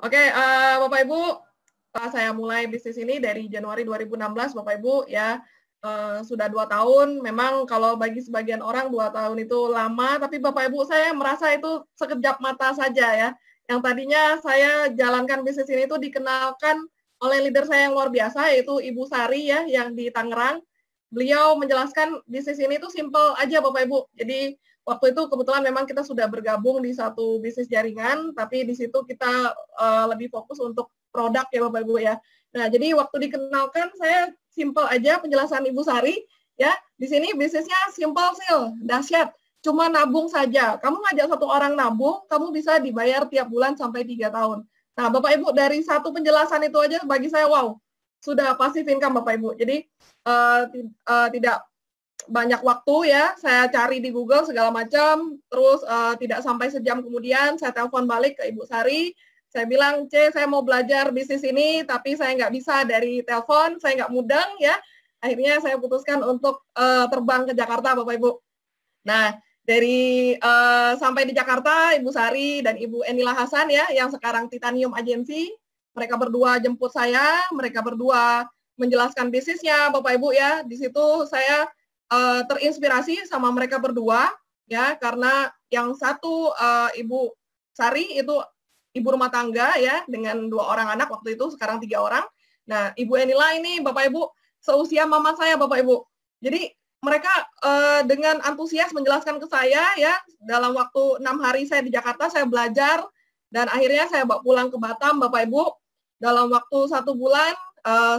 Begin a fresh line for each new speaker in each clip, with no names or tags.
Oke, Bapak Ibu, saya mulai bisnis ini dari Januari 2016, Bapak Ibu, ya. Sudah 2 tahun, memang kalau bagi sebagian orang 2 tahun itu lama, tapi Bapak Ibu saya merasa itu sekejap mata saja ya. Yang tadinya saya jalankan bisnis ini itu dikenalkan oleh leader saya yang luar biasa, yaitu Ibu Sari ya, yang di Tangerang. Beliau menjelaskan bisnis ini tuh simple aja Bapak Ibu. Jadi waktu itu kebetulan memang kita sudah bergabung di satu bisnis jaringan, tapi di situ kita lebih fokus untuk produk ya Bapak Ibu ya. Nah, jadi waktu dikenalkan saya simple aja penjelasan Ibu Sari ya. Di sini bisnisnya simple sih, dahsyat. Cuma nabung saja. Kamu ngajak satu orang nabung, kamu bisa dibayar tiap bulan sampai 3 tahun. Nah, Bapak Ibu dari satu penjelasan itu aja bagi saya wow, sudah passive income Bapak Ibu. Jadi tidak banyak waktu ya, saya cari di Google segala macam, terus tidak sampai sejam kemudian saya telepon balik ke Ibu Sari, saya bilang, saya mau belajar bisnis ini, tapi saya nggak bisa dari telepon, saya nggak mudeng ya, akhirnya saya putuskan untuk terbang ke Jakarta Bapak Ibu. Nah, dari sampai di Jakarta, Ibu Sari dan Ibu Enila Hasan ya, yang sekarang Titanium Agency, mereka berdua jemput saya, mereka berdua menjelaskan bisnisnya, Bapak Ibu ya. Di situ saya terinspirasi sama mereka berdua ya, karena yang satu Ibu Sari itu ibu rumah tangga ya, dengan 2 orang anak waktu itu, sekarang 3 orang. Nah, Ibu Enila ini Bapak Ibu seusia mama saya Bapak Ibu. Jadi mereka dengan antusias menjelaskan ke saya ya, dalam waktu 6 hari saya di Jakarta saya belajar dan akhirnya saya bawa pulang ke Batam Bapak Ibu. Dalam waktu 1 bulan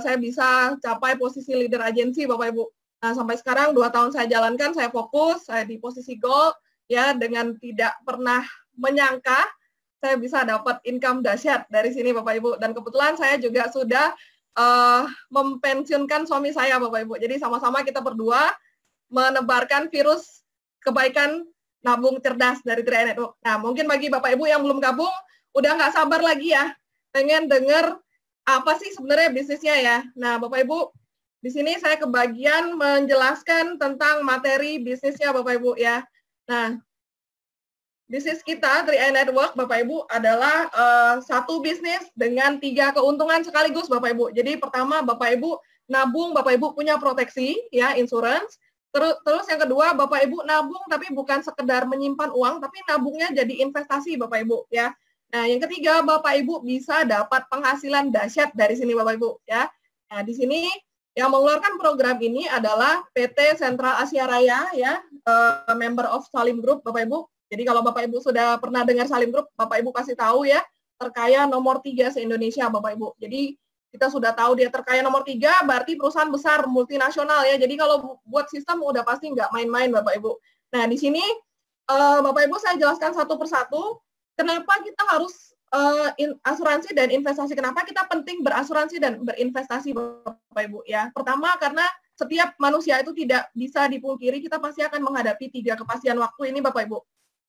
saya bisa capai posisi leader agensi Bapak Ibu. Nah, sampai sekarang 2 tahun saya jalankan, saya fokus, saya di posisi gold ya, dengan tidak pernah menyangka saya bisa dapat income dahsyat dari sini Bapak Ibu. Dan kebetulan saya juga sudah mempensiunkan suami saya Bapak Ibu. Jadi sama-sama kita berdua menebarkan virus kebaikan nabung cerdas dari 3i Network. Nah, mungkin bagi Bapak Ibu yang belum gabung, udah nggak sabar lagi ya, pengen dengar apa sih sebenarnya bisnisnya ya. Nah, Bapak Ibu, di sini saya kebagian menjelaskan tentang materi bisnisnya Bapak Ibu ya. Nah, bisnis kita 3i Network Bapak Ibu adalah satu bisnis dengan 3 keuntungan sekaligus Bapak Ibu. Jadi pertama Bapak Ibu nabung, Bapak Ibu punya proteksi ya, insurance. Terus yang kedua, Bapak Ibu nabung tapi bukan sekedar menyimpan uang, tapi nabungnya jadi investasi Bapak Ibu ya. Nah, yang ketiga, Bapak Ibu bisa dapat penghasilan dahsyat dari sini Bapak Ibu ya. Nah, di sini yang mengeluarkan program ini adalah PT Sentral Asia Raya ya, member of Salim Group Bapak Ibu. Jadi kalau Bapak Ibu sudah pernah dengar Salim Group, Bapak Ibu kasih tahu ya, terkaya nomor 3 se-Indonesia Bapak Ibu. Jadi kita sudah tahu dia terkaya nomor 3, berarti perusahaan besar multinasional ya. Jadi kalau buat sistem udah pasti nggak main-main Bapak Ibu. Nah, di sini Bapak Ibu saya jelaskan satu persatu kenapa kita harus asuransi dan investasi. Kenapa kita penting berasuransi dan berinvestasi Bapak Ibu ya. Pertama karena setiap manusia itu tidak bisa dipungkiri kita pasti akan menghadapi 3 kepastian waktu ini Bapak Ibu.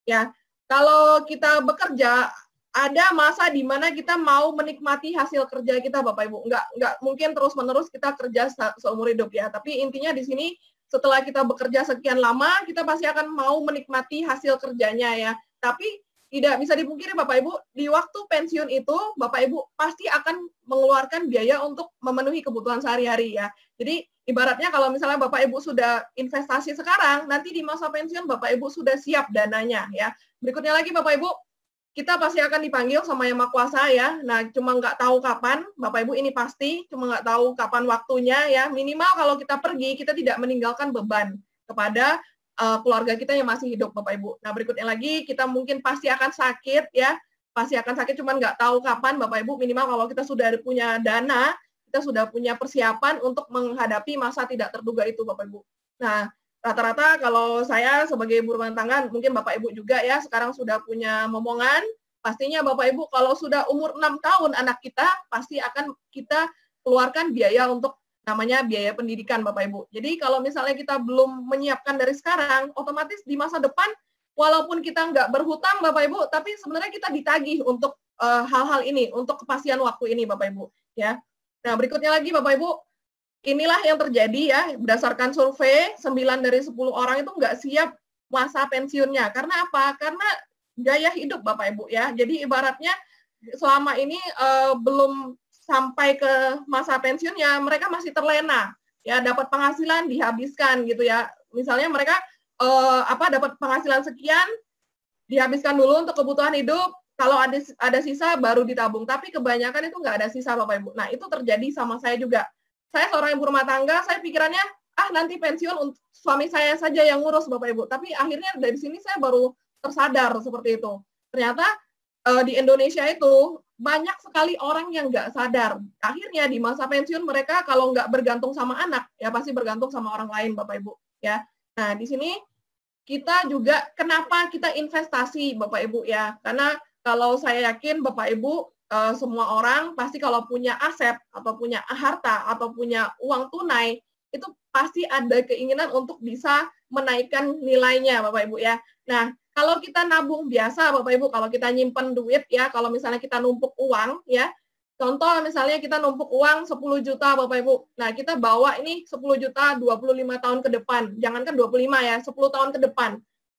Ya, kalau kita bekerja ada masa di mana kita mau menikmati hasil kerja kita Bapak Ibu. Nggak mungkin terus-menerus kita kerja seumur hidup ya. Tapi intinya di sini setelah kita bekerja sekian lama, kita pasti akan mau menikmati hasil kerjanya ya. Tapi tidak bisa dipungkiri Bapak Ibu, di waktu pensiun itu Bapak Ibu pasti akan mengeluarkan biaya untuk memenuhi kebutuhan sehari-hari ya. Jadi ibaratnya kalau misalnya Bapak Ibu sudah investasi sekarang, nanti di masa pensiun Bapak Ibu sudah siap dananya ya. Berikutnya lagi Bapak Ibu, kita pasti akan dipanggil sama Yang Maha Kuasa ya. Nah, cuma nggak tahu kapan, Bapak Ibu ini pasti, cuma nggak tahu kapan waktunya ya. Minimal kalau kita pergi, kita tidak meninggalkan beban kepada keluarga kita yang masih hidup Bapak Ibu. Nah, berikutnya lagi, kita mungkin pasti akan sakit ya. Pasti akan sakit, cuma nggak tahu kapan Bapak Ibu. Minimal kalau kita sudah punya dana, kita sudah punya persiapan untuk menghadapi masa tidak terduga itu Bapak Ibu. Nah, rata-rata kalau saya sebagai ibu rumah tangga, mungkin Bapak Ibu juga ya, sekarang sudah punya momongan, pastinya Bapak Ibu kalau sudah umur 6 tahun anak kita, pasti akan kita keluarkan biaya untuk namanya biaya pendidikan Bapak Ibu. Jadi kalau misalnya kita belum menyiapkan dari sekarang, otomatis di masa depan, walaupun kita nggak berhutang Bapak Ibu, tapi sebenarnya kita ditagih untuk hal-hal ini, untuk kepastian waktu ini Bapak Ibu. Ya. Nah, berikutnya lagi Bapak Ibu, inilah yang terjadi ya, berdasarkan survei, 9 dari 10 orang itu nggak siap masa pensiunnya. Karena apa? Karena gaya hidup Bapak Ibu ya. Jadi ibaratnya selama ini belum sampai ke masa pensiunnya, mereka masih terlena, ya dapat penghasilan dihabiskan gitu ya. Misalnya mereka dapat penghasilan sekian, dihabiskan dulu untuk kebutuhan hidup, kalau ada sisa baru ditabung. Tapi kebanyakan itu nggak ada sisa, Bapak Ibu. Nah, itu terjadi sama saya juga. Saya seorang ibu rumah tangga, saya pikirannya, nanti pensiun untuk suami saya saja yang ngurus, Bapak Ibu. Tapi akhirnya dari sini saya baru tersadar seperti itu. Ternyata di Indonesia itu banyak sekali orang yang nggak sadar. Akhirnya di masa pensiun mereka kalau nggak bergantung sama anak, ya pasti bergantung sama orang lain, Bapak Ibu. Ya. Nah, di sini kita juga kenapa kita investasi, Bapak Ibu ya. Karena kalau saya yakin Bapak Ibu semua orang pasti kalau punya aset atau punya harta atau punya uang tunai itu pasti ada keinginan untuk bisa menaikkan nilainya, Bapak Ibu ya. Nah, kalau kita nabung biasa, Bapak Ibu, kalau kita nyimpen duit ya, kalau misalnya kita numpuk uang ya, contoh misalnya kita numpuk uang 10 juta, Bapak Ibu. Nah, kita bawa ini 10 juta 25 tahun ke depan. Jangankan 25 ya, 10 tahun ke depan.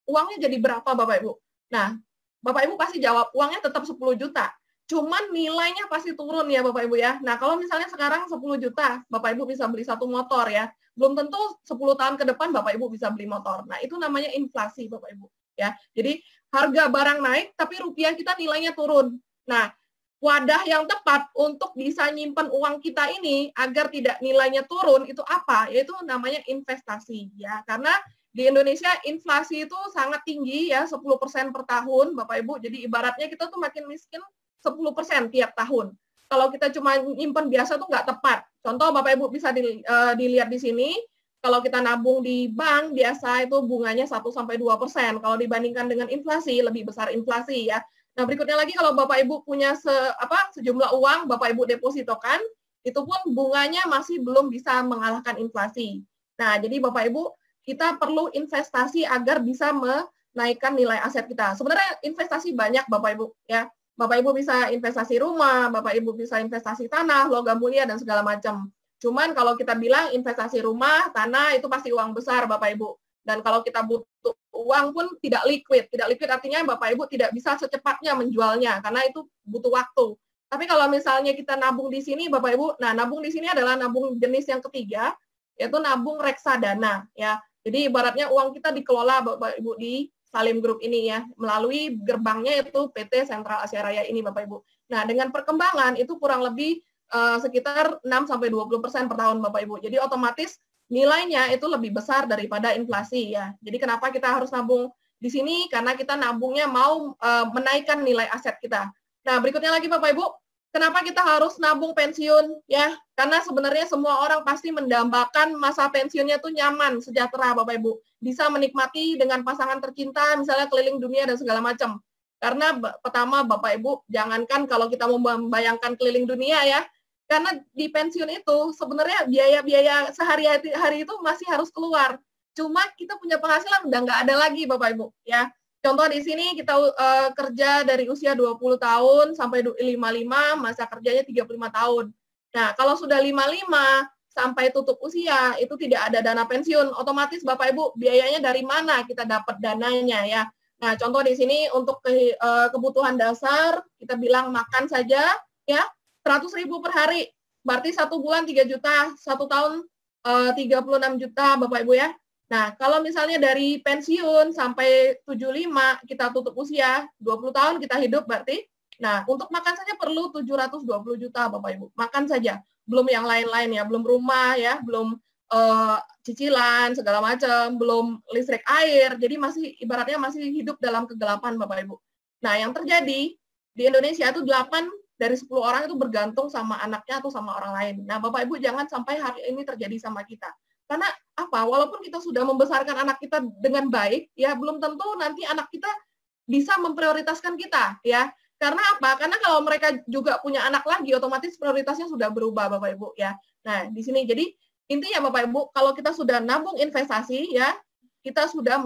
Uangnya jadi berapa, Bapak Ibu? Nah, Bapak Ibu pasti jawab, uangnya tetap 10 juta. Cuman nilainya pasti turun ya, Bapak Ibu ya. Nah, kalau misalnya sekarang 10 juta, Bapak Ibu bisa beli satu motor ya. Belum tentu 10 tahun ke depan Bapak Ibu bisa beli motor. Nah, itu namanya inflasi, Bapak Ibu. Ya, jadi harga barang naik, tapi rupiah kita nilainya turun. Nah, wadah yang tepat untuk bisa nyimpen uang kita ini agar tidak nilainya turun itu apa? Yaitu namanya investasi ya. Karena di Indonesia inflasi itu sangat tinggi ya, 10% per tahun, Bapak Ibu. Jadi ibaratnya kita tuh makin miskin 10% tiap tahun. Kalau kita cuma nyimpen biasa tuh nggak tepat. Contoh Bapak Ibu bisa dilihat di sini, kalau kita nabung di bank biasa itu bunganya 1-2%. Kalau dibandingkan dengan inflasi, lebih besar inflasi ya. Nah, berikutnya lagi kalau Bapak Ibu punya sejumlah uang, Bapak Ibu depositokan, itu pun bunganya masih belum bisa mengalahkan inflasi. Nah, jadi Bapak Ibu, kita perlu investasi agar bisa menaikkan nilai aset kita. Sebenarnya investasi banyak Bapak Ibu ya. Bapak Ibu bisa investasi rumah, Bapak Ibu bisa investasi tanah, logam mulia dan segala macam. Cuman kalau kita bilang investasi rumah, tanah itu pasti uang besar Bapak Ibu. Dan kalau kita butuh uang pun tidak liquid. Tidak liquid artinya Bapak Ibu tidak bisa secepatnya menjualnya karena itu butuh waktu. Tapi kalau misalnya kita nabung di sini Bapak Ibu, nah nabung di sini adalah nabung jenis yang ketiga, yaitu nabung reksadana ya. Jadi ibaratnya uang kita dikelola Bapak Ibu di Salim Group ini ya, melalui gerbangnya itu PT Sentral Asia Raya ini Bapak Ibu. Nah, dengan perkembangan itu kurang lebih sekitar 6-20% per tahun Bapak Ibu. Jadi otomatis nilainya itu lebih besar daripada inflasi ya. Jadi kenapa kita harus nabung di sini? Karena kita nabungnya mau menaikkan nilai aset kita. Nah, berikutnya lagi Bapak Ibu, kenapa kita harus nabung pensiun ya? Karena sebenarnya semua orang pasti mendambakan masa pensiunnya tuh nyaman, sejahtera Bapak Ibu. Bisa menikmati dengan pasangan tercinta, misalnya keliling dunia dan segala macam. Karena pertama Bapak Ibu, jangankan kalau kita mau membayangkan keliling dunia ya, karena di pensiun itu sebenarnya biaya-biaya sehari-hari itu masih harus keluar. Cuma kita punya penghasilan udah nggak ada lagi Bapak Ibu ya. Contoh di sini kita kerja dari usia 20 tahun sampai 55, masa kerjanya 35 tahun. Nah, kalau sudah 55 sampai tutup usia itu tidak ada dana pensiun, otomatis Bapak Ibu biayanya dari mana kita dapat dananya ya. Nah, contoh di sini untuk kebutuhan dasar kita bilang makan saja ya 100.000 per hari, berarti 1 bulan 3 juta, 1 tahun 36 juta Bapak Ibu ya. Nah, kalau misalnya dari pensiun sampai 75 kita tutup usia, 20 tahun kita hidup berarti, nah untuk makan saja perlu 720 juta Bapak Ibu, makan saja. Belum yang lain-lain ya, belum rumah ya, belum cicilan segala macam, belum listrik air, jadi masih ibaratnya masih hidup dalam kegelapan Bapak Ibu. Nah, yang terjadi di Indonesia itu 8 dari 10 orang itu bergantung sama anaknya atau sama orang lain. Nah, Bapak Ibu jangan sampai hari ini terjadi sama kita. Karena apa? Walaupun kita sudah membesarkan anak kita dengan baik, ya belum tentu nanti anak kita bisa memprioritaskan kita, ya. Karena apa? Karena kalau mereka juga punya anak lagi, otomatis prioritasnya sudah berubah, Bapak Ibu, ya. Nah, di sini jadi intinya Bapak Ibu, kalau kita sudah nabung investasi, ya, kita sudah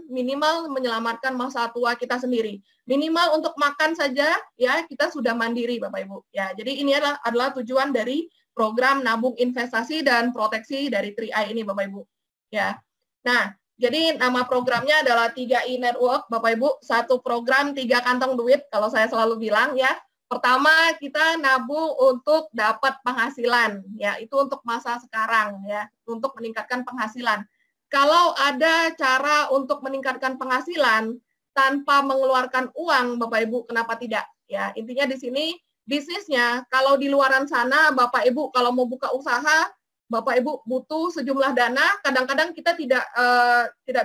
minimal menyelamatkan masa tua kita sendiri. Minimal untuk makan saja ya kita sudah mandiri Bapak Ibu. Ya, jadi ini adalah tujuan dari program nabung investasi dan proteksi dari 3i ini Bapak Ibu. Ya. Nah, jadi nama programnya adalah 3i Network Bapak Ibu, satu program 3 kantong duit kalau saya selalu bilang ya. Pertama, kita nabung untuk dapat penghasilan, ya, itu untuk masa sekarang, ya, untuk meningkatkan penghasilan. Kalau ada cara untuk meningkatkan penghasilan tanpa mengeluarkan uang, Bapak Ibu, kenapa tidak? Ya, intinya di sini bisnisnya, kalau di luaran sana, Bapak Ibu kalau mau buka usaha, Bapak Ibu butuh sejumlah dana, kadang-kadang kita tidak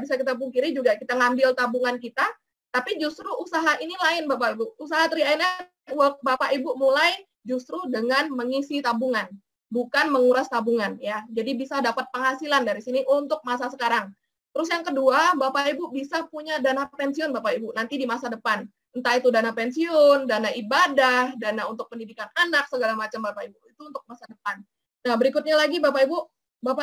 bisa kita pungkiri juga kita ngambil tabungan kita, tapi justru usaha ini lain, Bapak Ibu. Usaha 3 Bapak Ibu mulai justru dengan mengisi tabungan, bukan menguras tabungan ya. Jadi bisa dapat penghasilan dari sini untuk masa sekarang. Terus yang kedua, Bapak Ibu bisa punya dana pensiun Bapak Ibu nanti di masa depan. Entah itu dana pensiun, dana ibadah, dana untuk pendidikan anak, segala macam Bapak Ibu. Itu untuk masa depan. Nah, berikutnya lagi Bapak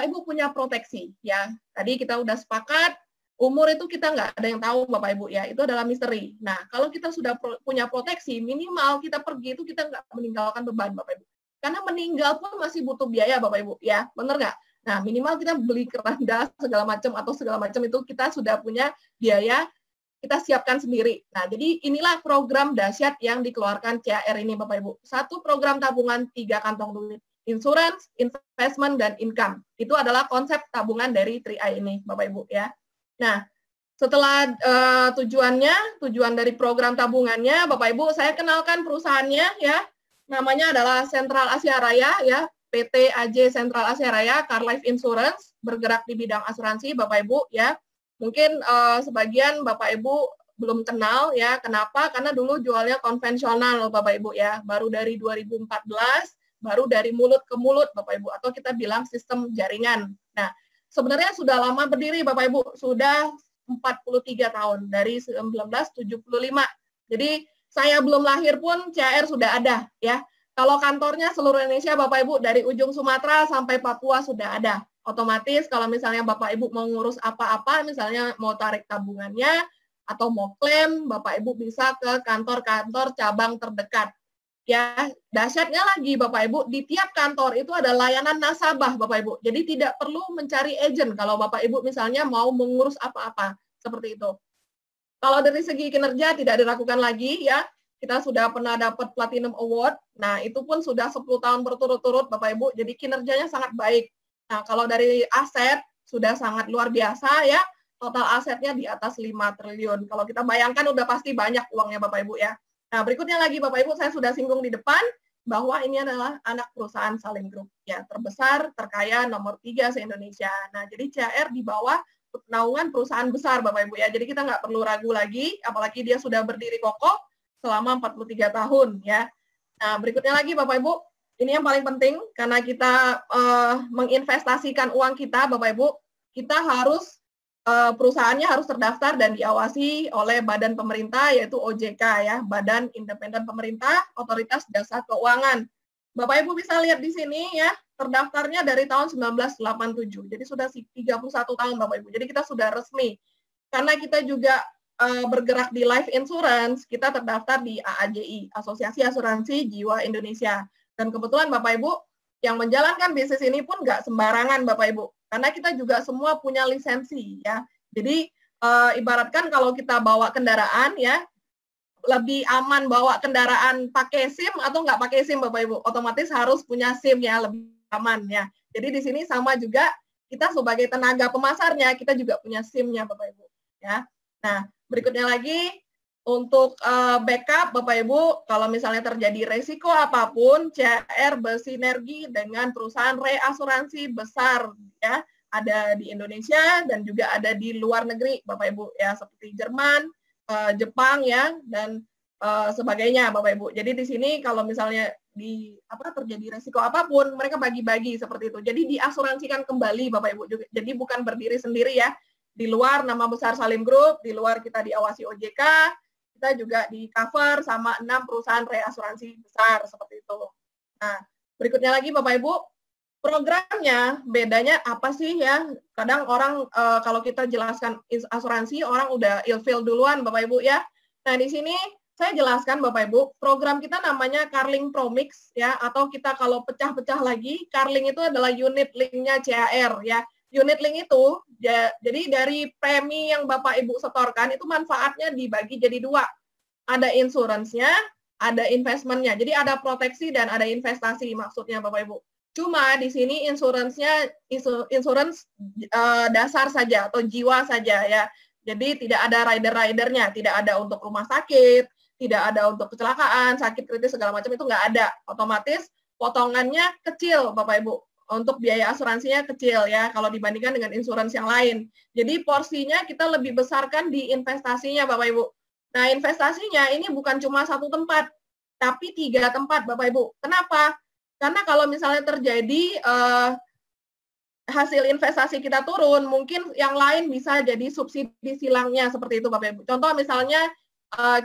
Ibu punya proteksi ya. Tadi kita udah sepakat umur itu kita nggak ada yang tahu Bapak Ibu ya, itu adalah misteri. Nah, kalau kita sudah punya proteksi, minimal kita pergi itu kita nggak meninggalkan beban Bapak Ibu. Karena meninggal pun masih butuh biaya Bapak Ibu ya, benar nggak? Nah, minimal kita beli keranda segala macam atau segala macam itu kita sudah punya biaya, kita siapkan sendiri. Nah, jadi inilah program dahsyat yang dikeluarkan CAR ini Bapak Ibu. Satu program tabungan 3 kantong duit. Insurance, investment, dan income. Itu adalah konsep tabungan dari 3i ini Bapak Ibu ya. Nah, setelah tujuan dari program tabungannya, Bapak Ibu, saya kenalkan perusahaannya ya. Namanya adalah Sentral Asia Raya ya, PT AJ Sentral Asia Raya Car Life Insurance, bergerak di bidang asuransi Bapak Ibu ya. Mungkin sebagian Bapak Ibu belum kenal ya. Kenapa? Karena dulu jualnya konvensional Bapak Ibu ya. Baru dari 2014, baru dari mulut ke mulut Bapak Ibu, atau kita bilang sistem jaringan. Nah, sebenarnya sudah lama berdiri Bapak Ibu, sudah 43 tahun, dari 1975. Jadi saya belum lahir pun CAR sudah ada ya. Kalau kantornya seluruh Indonesia Bapak Ibu, dari ujung Sumatera sampai Papua sudah ada. Otomatis kalau misalnya Bapak Ibu mau ngurus apa-apa, misalnya mau tarik tabungannya, atau mau klaim, Bapak Ibu bisa ke kantor-kantor cabang terdekat. Ya, dahsyatnya lagi Bapak Ibu, di tiap kantor itu ada layanan nasabah Bapak Ibu. Jadi tidak perlu mencari agent kalau Bapak Ibu misalnya mau mengurus apa-apa, seperti itu. Kalau dari segi kinerja tidak diragukan lagi ya, kita sudah pernah dapat Platinum Award. Nah, itu pun sudah 10 tahun berturut-turut Bapak Ibu, jadi kinerjanya sangat baik. Nah, kalau dari aset sudah sangat luar biasa ya, total asetnya di atas 5 triliun. Kalau kita bayangkan udah pasti banyak uangnya Bapak Ibu ya. Nah, berikutnya lagi Bapak Ibu, saya sudah singgung di depan bahwa ini adalah anak perusahaan Salim Group, ya, terbesar, terkaya, nomor 3 se-Indonesia. Nah, jadi CAR di bawah naungan perusahaan besar Bapak Ibu ya. Jadi kita nggak perlu ragu lagi, apalagi dia sudah berdiri kokoh selama 43 tahun ya. Nah, berikutnya lagi Bapak Ibu, ini yang paling penting karena kita menginvestasikan uang kita Bapak Ibu, kita harus perusahaannya harus terdaftar dan diawasi oleh badan pemerintah yaitu OJK ya, Badan Independen Pemerintah Otoritas Jasa Keuangan. Bapak Ibu bisa lihat di sini ya, terdaftarnya dari tahun 1987. Jadi sudah 31 tahun Bapak Ibu. Jadi kita sudah resmi. Karena kita juga bergerak di life insurance, kita terdaftar di AAJI, Asosiasi Asuransi Jiwa Indonesia. Dan kebetulan Bapak Ibu yang menjalankan bisnis ini pun nggak sembarangan Bapak Ibu. Karena kita juga semua punya lisensi ya. Jadi ibaratkan kalau kita bawa kendaraan ya, lebih aman bawa kendaraan pakai SIM atau nggak pakai SIM Bapak Ibu. Otomatis harus punya SIM ya, lebih aman ya. Jadi di sini sama juga kita sebagai tenaga pemasarnya, kita juga punya SIM-nya Bapak Ibu ya. Nah, berikutnya lagi untuk backup Bapak Ibu, kalau misalnya terjadi resiko apapun, CAR bersinergi dengan perusahaan reasuransi besar ya, ada di Indonesia dan juga ada di luar negeri Bapak Ibu ya, seperti Jerman, Jepang ya, dan sebagainya Bapak Ibu. Jadi di sini kalau misalnya terjadi resiko apapun, mereka bagi-bagi seperti itu. Jadi diasuransikan kembali Bapak Ibu juga. Jadi bukan berdiri sendiri ya. Di luar nama besar Salim Group, di luar kita diawasi OJK, kita juga di cover sama 6 perusahaan reasuransi besar seperti itu. Nah, berikutnya lagi Bapak Ibu, programnya bedanya apa sih ya? Kadang orang kalau kita jelaskan asuransi, orang udah ilfeel duluan Bapak Ibu ya. Nah, di sini saya jelaskan Bapak Ibu, program kita namanya Carling Promix ya, atau kita kalau pecah-pecah lagi, Carling itu adalah unit link-nya CAR ya. Unit link itu, jadi dari premi yang Bapak Ibu setorkan, itu manfaatnya dibagi jadi 2. Ada insurance-nya, ada investmentnya. Jadi ada proteksi dan ada investasi maksudnya Bapak Ibu. Cuma di sini insurance-nya insurance dasar saja atau jiwa saja ya. Jadi tidak ada rider-ridernya, tidak ada untuk rumah sakit, tidak ada untuk kecelakaan, sakit kritis segala macam itu nggak ada. Otomatis potongannya kecil Bapak Ibu. Untuk biaya asuransinya kecil ya kalau dibandingkan dengan insurance yang lain. Jadi porsinya kita lebih besarkan di investasinya Bapak Ibu. Nah, investasinya ini bukan cuma satu tempat, tapi 3 tempat Bapak Ibu. Kenapa? Karena kalau misalnya terjadi hasil investasi kita turun, mungkin yang lain bisa jadi subsidi silangnya seperti itu Bapak Ibu. Contoh misalnya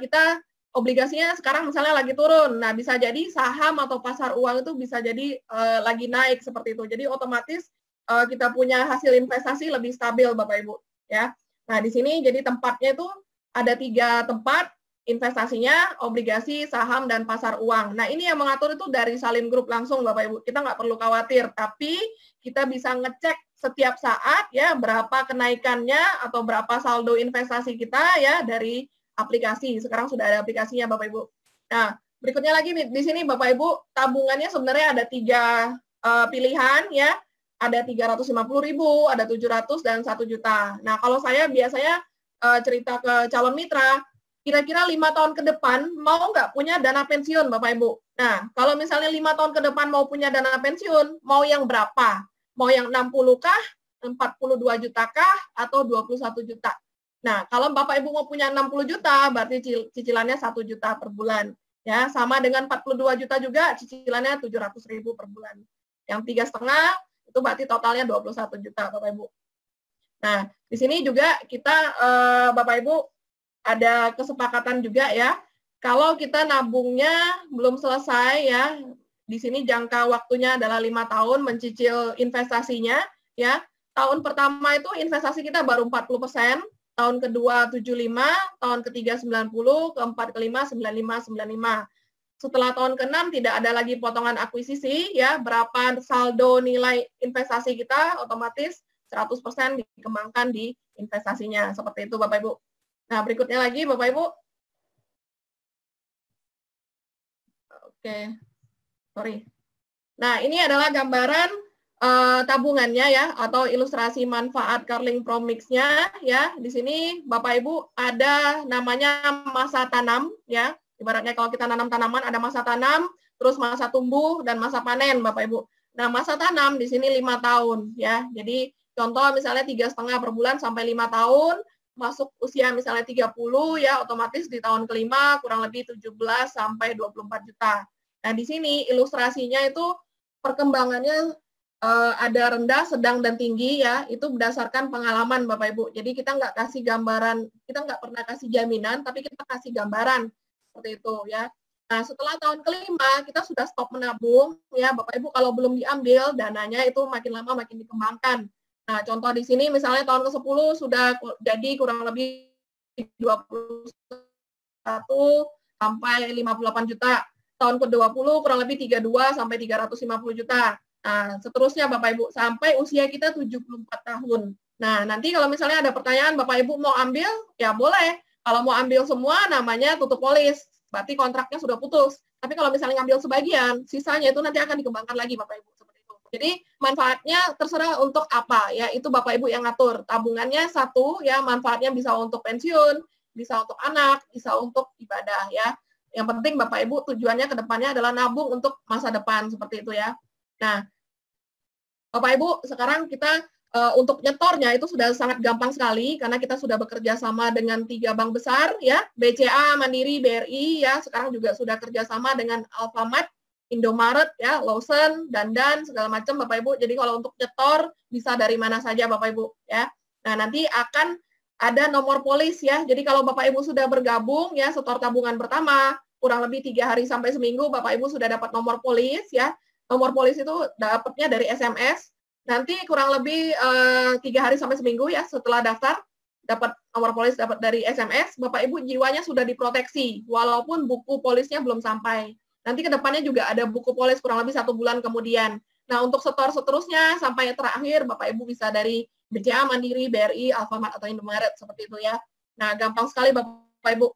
kita obligasinya sekarang misalnya lagi turun, nah bisa jadi saham atau pasar uang itu bisa jadi lagi naik seperti itu. Jadi otomatis kita punya hasil investasi lebih stabil Bapak Ibu ya. Nah di sini jadi tempatnya itu ada 3 tempat investasinya, obligasi, saham, dan pasar uang. Nah ini yang mengatur itu dari Salim Group langsung Bapak Ibu. Kita nggak perlu khawatir, tapi kita bisa ngecek setiap saat ya berapa kenaikannya atau berapa saldo investasi kita ya dari aplikasi. Sekarang sudah ada aplikasinya Bapak Ibu. Nah, berikutnya lagi di sini Bapak Ibu, tabungannya sebenarnya ada 3 pilihan ya. Ada 350.000, ada 700 dan 1 juta. Nah, kalau saya biasanya cerita ke calon mitra, kira-kira 5 tahun ke depan mau nggak punya dana pensiun Bapak Ibu? Nah, kalau misalnya 5 tahun ke depan mau punya dana pensiun, mau yang berapa? Mau yang 60 kah, 42 juta kah, atau 21 juta? Nah, kalau Bapak Ibu mau punya 60 juta, berarti cicilannya 1 juta per bulan. Ya, sama dengan 42 juta juga, cicilannya 700.000 per bulan. Yang 3,5 itu berarti totalnya 21 juta, Bapak Ibu. Nah, di sini juga kita, Bapak Ibu, ada kesepakatan juga ya. Kalau kita nabungnya belum selesai ya, di sini jangka waktunya adalah 5 tahun mencicil investasinya ya. Tahun pertama itu investasi kita baru 40%, tahun kedua 75, tahun ketiga 90, keempat kelima 95. Setelah tahun ke-6 tidak ada lagi potongan akuisisi ya, berapa saldo nilai investasi kita otomatis 100% dikembangkan di investasinya. Seperti itu Bapak Ibu. Nah, berikutnya lagi Bapak Ibu. Oke. Sorry. Nah, ini adalah gambaran tabungannya ya atau ilustrasi manfaat Carling Promix-nya ya. Di sini Bapak Ibu ada namanya masa tanam ya. Ibaratnya kalau kita nanam tanaman ada masa tanam, terus masa tumbuh dan masa panen Bapak Ibu. Nah, masa tanam di sini 5 tahun ya. Jadi contoh misalnya 3,5 per bulan sampai 5 tahun, masuk usia misalnya 30 ya, otomatis di tahun kelima kurang lebih 17 sampai 24 juta. Nah, di sini ilustrasinya itu perkembangannya ada rendah, sedang, dan tinggi ya, itu berdasarkan pengalaman Bapak Ibu. Jadi kita nggak kasih gambaran, kita nggak pernah kasih jaminan, tapi kita kasih gambaran seperti itu ya. Nah setelah tahun kelima kita sudah stop menabung ya Bapak Ibu, kalau belum diambil dananya itu makin lama makin dikembangkan. Nah contoh di sini misalnya tahun ke-10 sudah jadi kurang lebih 21 sampai 58 juta. Tahun ke-20 kurang lebih 32 sampai 350 juta. Nah, seterusnya Bapak Ibu sampai usia kita 74 tahun. Nah, nanti kalau misalnya ada pertanyaan Bapak Ibu mau ambil, ya boleh. Kalau mau ambil semua namanya tutup polis. Berarti kontraknya sudah putus. Tapi kalau misalnya ngambil sebagian, sisanya itu nanti akan dikembangkan lagi Bapak Ibu seperti itu. Jadi manfaatnya terserah untuk apa ya, itu Bapak Ibu yang ngatur. Tabungannya satu ya, manfaatnya bisa untuk pensiun, bisa untuk anak, bisa untuk ibadah ya. Yang penting Bapak Ibu tujuannya ke depannya adalah nabung untuk masa depan seperti itu ya. Nah, Bapak Ibu, sekarang kita untuk nyetornya itu sudah sangat gampang sekali karena kita sudah bekerja sama dengan 3 bank besar ya, BCA, Mandiri, BRI ya, sekarang juga sudah kerjasama dengan Alfamart, Indomaret ya, Lawson, Dandan segala macam Bapak Ibu. Jadi kalau untuk nyetor bisa dari mana saja Bapak Ibu ya. Nah, nanti akan ada nomor polis ya. Jadi kalau Bapak Ibu sudah bergabung ya, setor tabungan pertama, kurang lebih 3 hari sampai seminggu Bapak Ibu sudah dapat nomor polis ya. Nomor polis itu dapatnya dari SMS. Nanti kurang lebih 3 hari sampai seminggu ya setelah daftar, dapat nomor polis dapat dari SMS, Bapak Ibu jiwanya sudah diproteksi, walaupun buku polisnya belum sampai. Nanti kedepannya juga ada buku polis kurang lebih 1 bulan kemudian. Nah untuk setor seterusnya sampai terakhir Bapak Ibu bisa dari BCA, Mandiri, BRI, Alfamart atau Indomaret seperti itu ya. Nah gampang sekali Bapak Ibu.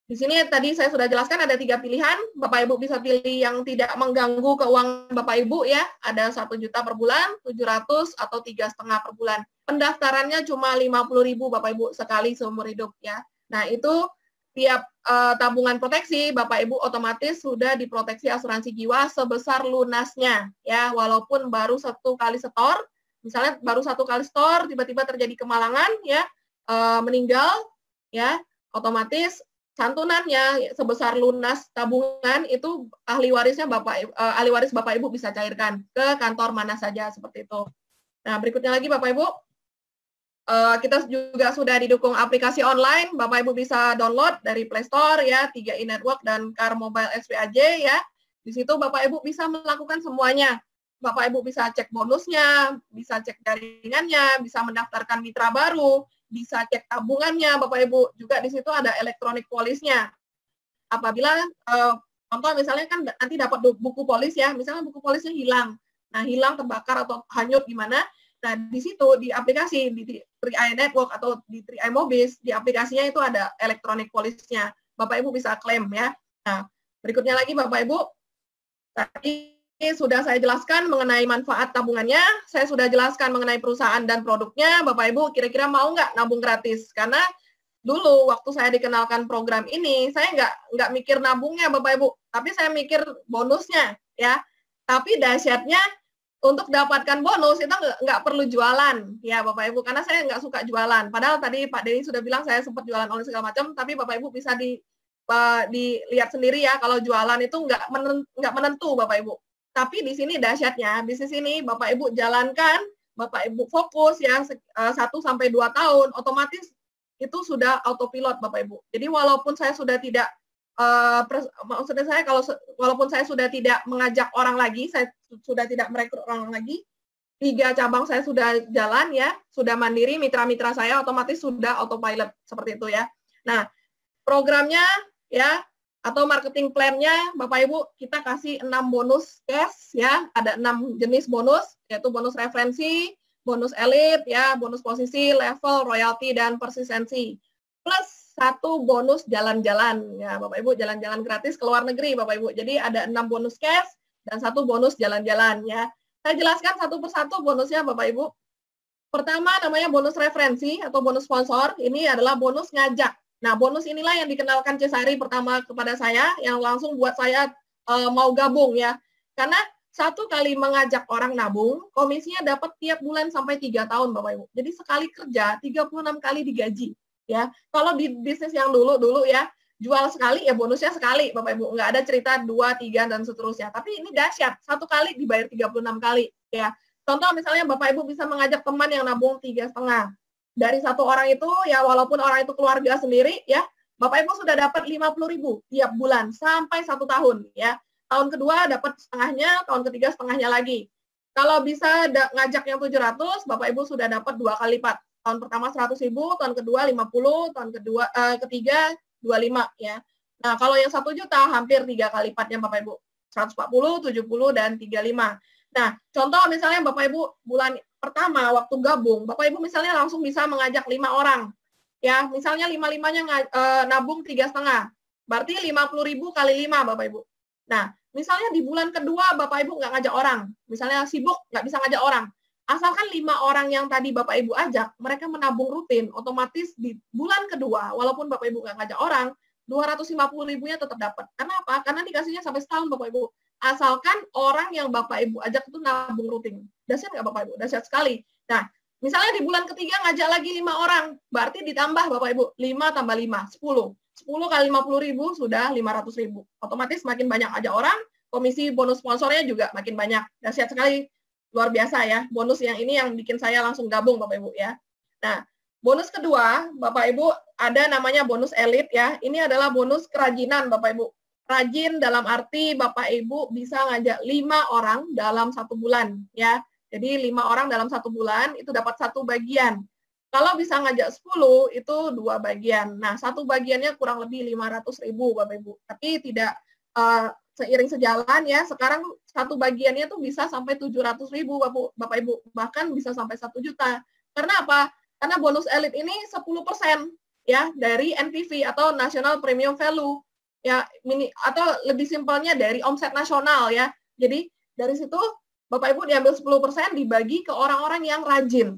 Di sini tadi saya sudah jelaskan ada 3 pilihan. Bapak Ibu bisa pilih yang tidak mengganggu keuangan Bapak Ibu ya. Ada 1 juta per bulan, 700 atau 3,5 per bulan. Pendaftarannya cuma 50.000 Bapak Ibu sekali seumur hidup ya. Nah, itu tiap tabungan proteksi Bapak Ibu otomatis sudah diproteksi asuransi jiwa sebesar lunasnya ya, walaupun baru 1 kali setor, misalnya baru 1 kali setor tiba-tiba terjadi kemalangan ya, meninggal ya, otomatis santunannya sebesar lunas tabungan itu ahli waris Bapak Ibu bisa cairkan ke kantor mana saja seperti itu. Nah, berikutnya lagi Bapak Ibu, kita juga sudah didukung aplikasi online. Bapak Ibu bisa download dari Play Store ya, 3i Network dan Car Mobile SPAJ ya. Di situ Bapak Ibu bisa melakukan semuanya. Bapak Ibu bisa cek bonusnya, bisa cek jaringannya, bisa mendaftarkan mitra baru, bisa cek tabungannya, Bapak Ibu. Juga di situ ada electronic police-nya. Apabila contoh misalnya kan nanti dapat buku polis ya, misalnya buku polisnya hilang. Nah, hilang, terbakar atau hanyut gimana? Nah, di situ di aplikasi di 3i Network atau di 3i Mobis, di aplikasinya itu ada electronic police-nya. Bapak Ibu bisa klaim ya. Nah, berikutnya lagi Bapak Ibu, tadi sudah saya jelaskan mengenai manfaat tabungannya, saya sudah jelaskan mengenai perusahaan dan produknya. Bapak Ibu kira-kira mau nggak nabung gratis? Karena dulu waktu saya dikenalkan program ini, saya nggak mikir nabungnya Bapak Ibu, tapi saya mikir bonusnya ya. Tapi dahsyatnya untuk dapatkan bonus itu nggak perlu jualan ya Bapak Ibu, karena saya nggak suka jualan. Padahal tadi Pak Denny sudah bilang saya sempat jualan online segala macam, tapi Bapak Ibu bisa dilihat sendiri ya, kalau jualan itu nggak menentu Bapak Ibu. Tapi di sini dahsyatnya, bisnis ini Bapak Ibu jalankan, Bapak Ibu fokus ya 1 sampai 2 tahun, otomatis itu sudah autopilot Bapak Ibu. Jadi walaupun saya sudah tidak maksudnya saya walaupun saya sudah tidak mengajak orang lagi, saya sudah tidak merekrut orang lagi, 3 cabang saya sudah jalan ya, sudah mandiri, mitra-mitra saya otomatis sudah autopilot seperti itu ya. Nah, programnya ya atau marketing plan-nya Bapak Ibu kita kasih 6 bonus cash ya, ada 6 jenis bonus, yaitu bonus referensi, bonus elit ya, bonus posisi, level, royalty dan persistensi. Plus 1 bonus jalan-jalan ya Bapak Ibu, jalan-jalan gratis ke luar negeri Bapak Ibu. Jadi ada 6 bonus cash dan 1 bonus jalan-jalan ya. Saya jelaskan satu persatu bonusnya Bapak Ibu. Pertama namanya bonus referensi atau bonus sponsor, ini adalah bonus ngajak. Nah, bonus inilah yang dikenalkan Cesari pertama kepada saya, yang langsung buat saya mau gabung ya. Karena 1 kali mengajak orang nabung, komisinya dapat tiap bulan sampai 3 tahun Bapak Ibu. Jadi sekali kerja 36 kali digaji ya. Kalau di bisnis yang dulu ya, jual sekali ya bonusnya sekali Bapak Ibu. Nggak ada cerita 2, 3 dan seterusnya. Tapi ini dahsyat, 1 kali dibayar 36 kali ya. Contoh misalnya Bapak Ibu bisa mengajak teman yang nabung 3,5. Dari 1 orang itu ya, walaupun orang itu keluarga sendiri ya, Bapak Ibu sudah dapat 50.000 tiap bulan sampai 1 tahun ya. Tahun kedua dapat setengahnya, tahun ketiga setengahnya lagi. Kalau bisa ngajak yang 700, Bapak Ibu sudah dapat 2 kali lipat. Tahun pertama 100.000, tahun kedua 50, tahun ketiga 25 ya. Nah, kalau yang 1 juta hampir 3 kali lipatnya Bapak Ibu. 140, 70 dan 35. Nah, contoh misalnya Bapak Ibu bulan pertama waktu gabung, Bapak Ibu misalnya langsung bisa mengajak 5 orang. Ya, misalnya 5-5-nya nabung 3,5. Berarti 50.000 kali 5 Bapak Ibu. Nah, misalnya di bulan kedua Bapak Ibu nggak ngajak orang, misalnya sibuk nggak bisa ngajak orang. Asalkan 5 orang yang tadi Bapak Ibu ajak, mereka menabung rutin, otomatis di bulan kedua, walaupun Bapak Ibu nggak ngajak orang, 250.000-nya tetap dapat. Karena apa? Karena dikasihnya sampai setahun Bapak Ibu. Asalkan orang yang Bapak Ibu ajak itu nabung rutin. Dahsyat nggak Bapak Ibu? Dahsyat sekali. Nah, misalnya di bulan ketiga ngajak lagi 5 orang, berarti ditambah Bapak Ibu, 5 tambah 5, 10. 10 kali 50.000 sudah 500.000. Otomatis makin banyak ajak orang, komisi bonus sponsornya juga makin banyak. Dahsyat sekali, luar biasa ya. Bonus yang ini yang bikin saya langsung gabung Bapak Ibu ya. Nah, bonus kedua, Bapak Ibu, ada namanya bonus elit ya. Ini adalah bonus kerajinan Bapak Ibu. Rajin dalam arti Bapak Ibu bisa ngajak 5 orang dalam 1 bulan ya. Jadi 5 orang dalam 1 bulan itu dapat 1 bagian. Kalau bisa ngajak 10 itu 2 bagian. Nah, 1 bagiannya kurang lebih 500.000 Bapak Ibu. Tapi tidak seiring sejalan ya. Sekarang 1 bagiannya tuh bisa sampai 700.000 Bapak Ibu. Bahkan bisa sampai 1 juta. Karena apa? Karena bonus elit ini 10%. ya dari NPV atau National Premium Value ya, atau lebih simpelnya dari omset nasional ya. Jadi dari situ Bapak Ibu diambil 10% dibagi ke orang-orang yang rajin.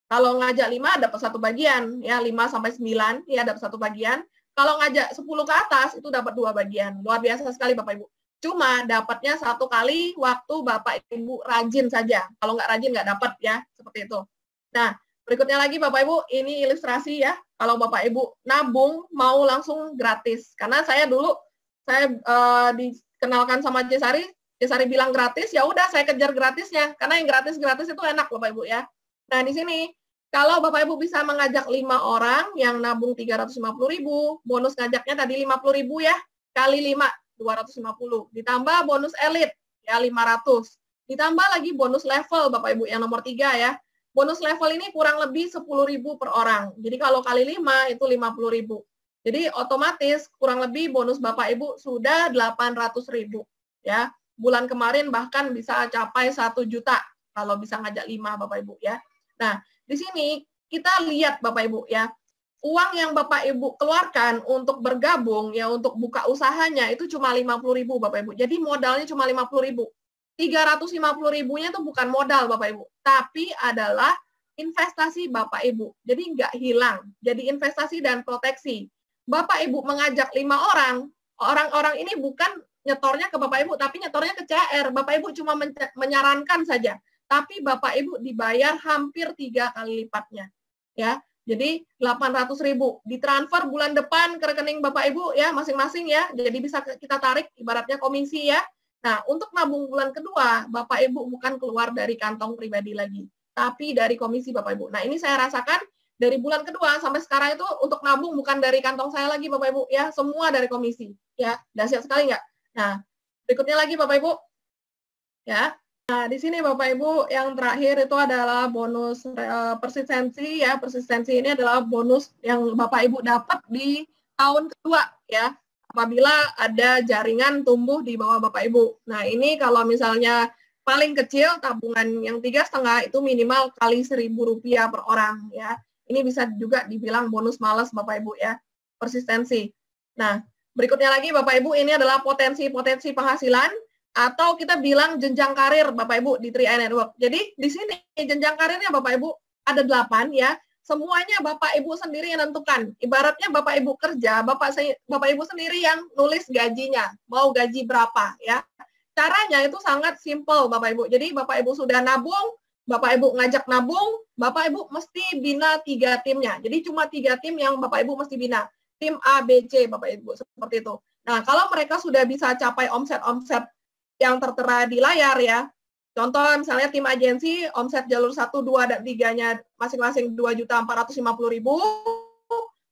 Kalau ngajak 5 dapat 1 bagian, ya 5 sampai 9 ya dapat 1 bagian. Kalau ngajak 10 ke atas itu dapat 2 bagian. Luar biasa sekali Bapak Ibu. Cuma dapatnya 1 kali waktu Bapak Ibu rajin saja. Kalau nggak rajin nggak dapat ya, seperti itu. Nah, berikutnya lagi Bapak Ibu, ini ilustrasi ya. Kalau Bapak Ibu nabung mau langsung gratis. Karena saya dulu dikenalkan sama Cisari bilang gratis, ya udah saya kejar gratisnya. Karena yang gratis-gratis itu enak Bapak Ibu ya. Nah, di sini kalau Bapak Ibu bisa mengajak 5 orang yang nabung 350.000, bonus ngajaknya tadi 50.000 ya, kali 5 250. Ditambah bonus elit ya 500. Ditambah lagi bonus level Bapak Ibu yang nomor 3 ya. Bonus level ini kurang lebih 10.000 per orang. Jadi kalau kali 5 itu 50.000. Jadi otomatis kurang lebih bonus Bapak Ibu sudah 800.000 ya. Bulan kemarin bahkan bisa capai 1 juta kalau bisa ngajak 5 Bapak Ibu ya. Nah, di sini kita lihat Bapak Ibu ya, uang yang Bapak Ibu keluarkan untuk bergabung ya untuk buka usahanya itu cuma 50.000 Bapak Ibu. Jadi modalnya cuma 50.000. 350.000-nya itu bukan modal Bapak Ibu, tapi adalah investasi Bapak Ibu. Jadi nggak hilang. Jadi investasi dan proteksi. Bapak Ibu mengajak 5 orang, orang-orang ini bukan nyetornya ke Bapak Ibu, tapi nyetornya ke CR. Bapak Ibu cuma menyarankan saja. Tapi Bapak Ibu dibayar hampir 3 kali lipatnya. Ya, jadi 800.000 ditransfer bulan depan ke rekening Bapak Ibu ya masing-masing ya. Jadi bisa kita tarik ibaratnya komisi ya. Nah, untuk nabung bulan kedua, Bapak Ibu bukan keluar dari kantong pribadi lagi, tapi dari komisi Bapak Ibu. Nah, ini saya rasakan dari bulan kedua sampai sekarang itu untuk nabung bukan dari kantong saya lagi Bapak Ibu ya, semua dari komisi. Ya, dahsyat sekali nggak? Nah, berikutnya lagi Bapak Ibu. Ya. Nah, di sini Bapak Ibu yang terakhir itu adalah bonus persistensi ya. Persistensi ini adalah bonus yang Bapak Ibu dapat di tahun kedua ya. Apabila ada jaringan tumbuh di bawah Bapak Ibu. Nah, ini kalau misalnya paling kecil tabungan yang 3,5 itu minimal kali Rp1.000 per orang ya. Ini bisa juga dibilang bonus malas Bapak Ibu ya. Persistensi. Nah, berikutnya lagi Bapak Ibu ini adalah potensi-potensi penghasilan atau kita bilang jenjang karir Bapak Ibu di 3i Network. Jadi di sini jenjang karirnya Bapak Ibu ada 8 ya. Semuanya Bapak Ibu sendiri yang nentukan. Ibaratnya Bapak Ibu kerja, Bapak Ibu sendiri yang nulis gajinya. Mau gaji berapa ya. Caranya itu sangat simple Bapak Ibu. Jadi Bapak Ibu sudah nabung, Bapak Ibu ngajak nabung, Bapak Ibu mesti bina 3 timnya. Jadi cuma 3 tim yang Bapak Ibu mesti bina. Tim A, B, C Bapak Ibu seperti itu. Nah, kalau mereka sudah bisa capai omset-omset yang tertera di layar ya. Contoh misalnya tim agensi omset jalur 1, 2, dan 3-nya masing-masing 2.450.000,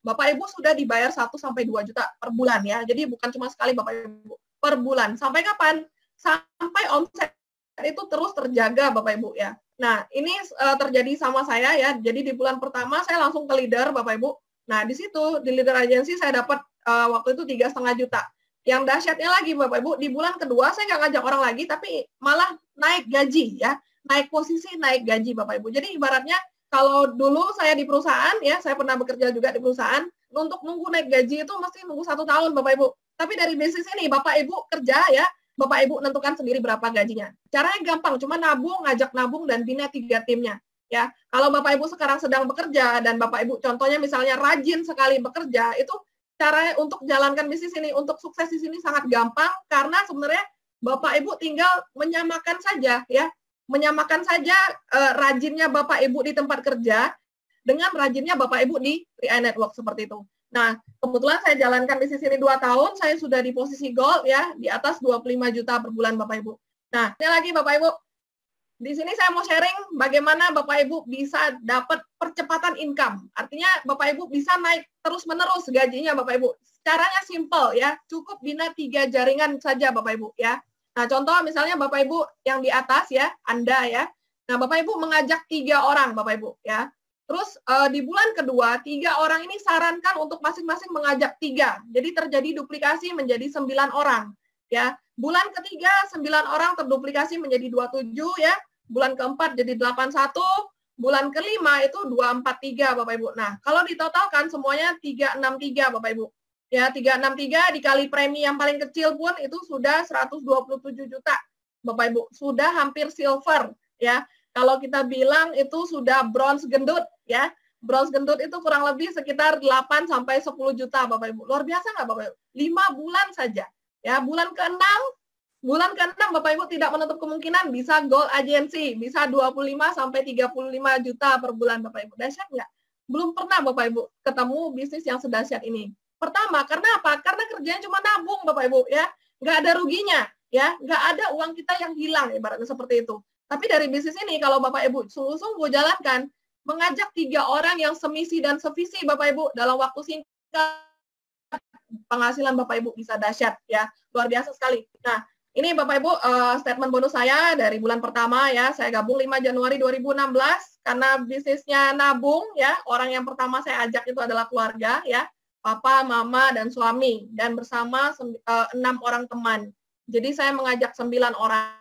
Bapak Ibu sudah dibayar 1 sampai 2 juta per bulan ya. Jadi bukan cuma sekali Bapak Ibu, per bulan. Sampai kapan? Sampai omset itu terus terjaga Bapak Ibu ya. Nah, ini terjadi sama saya ya. Jadi di bulan pertama saya langsung ke leader Bapak Ibu. Nah, di situ di leader agensi saya dapat waktu itu 3,5 juta. Yang dahsyatnya lagi Bapak Ibu, di bulan kedua saya nggak ngajak orang lagi, tapi malah naik gaji ya, naik posisi, naik gaji Bapak Ibu. Jadi ibaratnya kalau dulu saya di perusahaan ya, saya pernah bekerja juga di perusahaan, untuk nunggu naik gaji itu mesti nunggu 1 tahun Bapak Ibu. Tapi dari bisnis ini Bapak Ibu kerja ya, Bapak Ibu nentukan sendiri berapa gajinya. Caranya gampang, cuma nabung, ngajak nabung, dan bina 3 timnya. Ya, kalau Bapak Ibu sekarang sedang bekerja dan Bapak Ibu contohnya misalnya rajin sekali bekerja, itu cara untuk jalankan bisnis ini, untuk sukses di sini sangat gampang karena sebenarnya Bapak Ibu tinggal menyamakan saja ya, menyamakan saja rajinnya Bapak Ibu di tempat kerja dengan rajinnya Bapak Ibu di 3i Network seperti itu. Nah, kebetulan saya jalankan bisnis ini 2 tahun, saya sudah di posisi gold ya, di atas 25 juta per bulan Bapak Ibu. Nah, ini lagi Bapak Ibu. Di sini saya mau sharing bagaimana Bapak Ibu bisa dapat percepatan income. Artinya Bapak Ibu bisa naik terus-menerus gajinya Bapak Ibu. Caranya simple ya, cukup bina 3 jaringan saja Bapak Ibu ya. Nah, contoh misalnya Bapak Ibu yang di atas ya, Anda ya. Nah, Bapak Ibu mengajak 3 orang Bapak Ibu ya. Terus di bulan kedua, 3 orang ini sarankan untuk masing-masing mengajak 3. Jadi terjadi duplikasi menjadi 9 orang ya. Bulan ketiga 9 orang terduplikasi menjadi 27 ya. Bulan keempat jadi 81, bulan kelima itu 243 Bapak Ibu. Nah, kalau ditotalkan semuanya 363 Bapak Ibu. Ya, 363 dikali premi yang paling kecil pun itu sudah 127 juta Bapak Ibu. Sudah hampir silver ya. Kalau kita bilang itu sudah bronze gendut ya. Bronze gendut itu kurang lebih sekitar 8 sampai 10 juta Bapak Ibu. Luar biasa nggak Bapak Ibu? 5 bulan saja. Ya, bulan ke-6 Bapak Ibu tidak menutup kemungkinan bisa gold agency, bisa 25 sampai 35 juta per bulan Bapak Ibu. Dahsyat nggak? Belum pernah Bapak Ibu ketemu bisnis yang sedahsyat ini. Pertama, karena apa? Karena kerjanya cuma nabung Bapak Ibu ya. Nggak ada ruginya ya, nggak ada uang kita yang hilang ibaratnya seperti itu. Tapi dari bisnis ini kalau Bapak Ibu sungguh-sungguh jalankan, mengajak 3 orang yang semisi dan sevisi Bapak Ibu dalam waktu singkat, penghasilan Bapak Ibu bisa dahsyat ya, luar biasa sekali. Nah, ini Bapak Ibu statement bonus saya dari bulan pertama ya, saya gabung 5 Januari 2016 karena bisnisnya nabung ya. Orang yang pertama saya ajak itu adalah keluarga ya, papa, mama dan suami dan bersama 6 orang teman. Jadi saya mengajak 9 orang.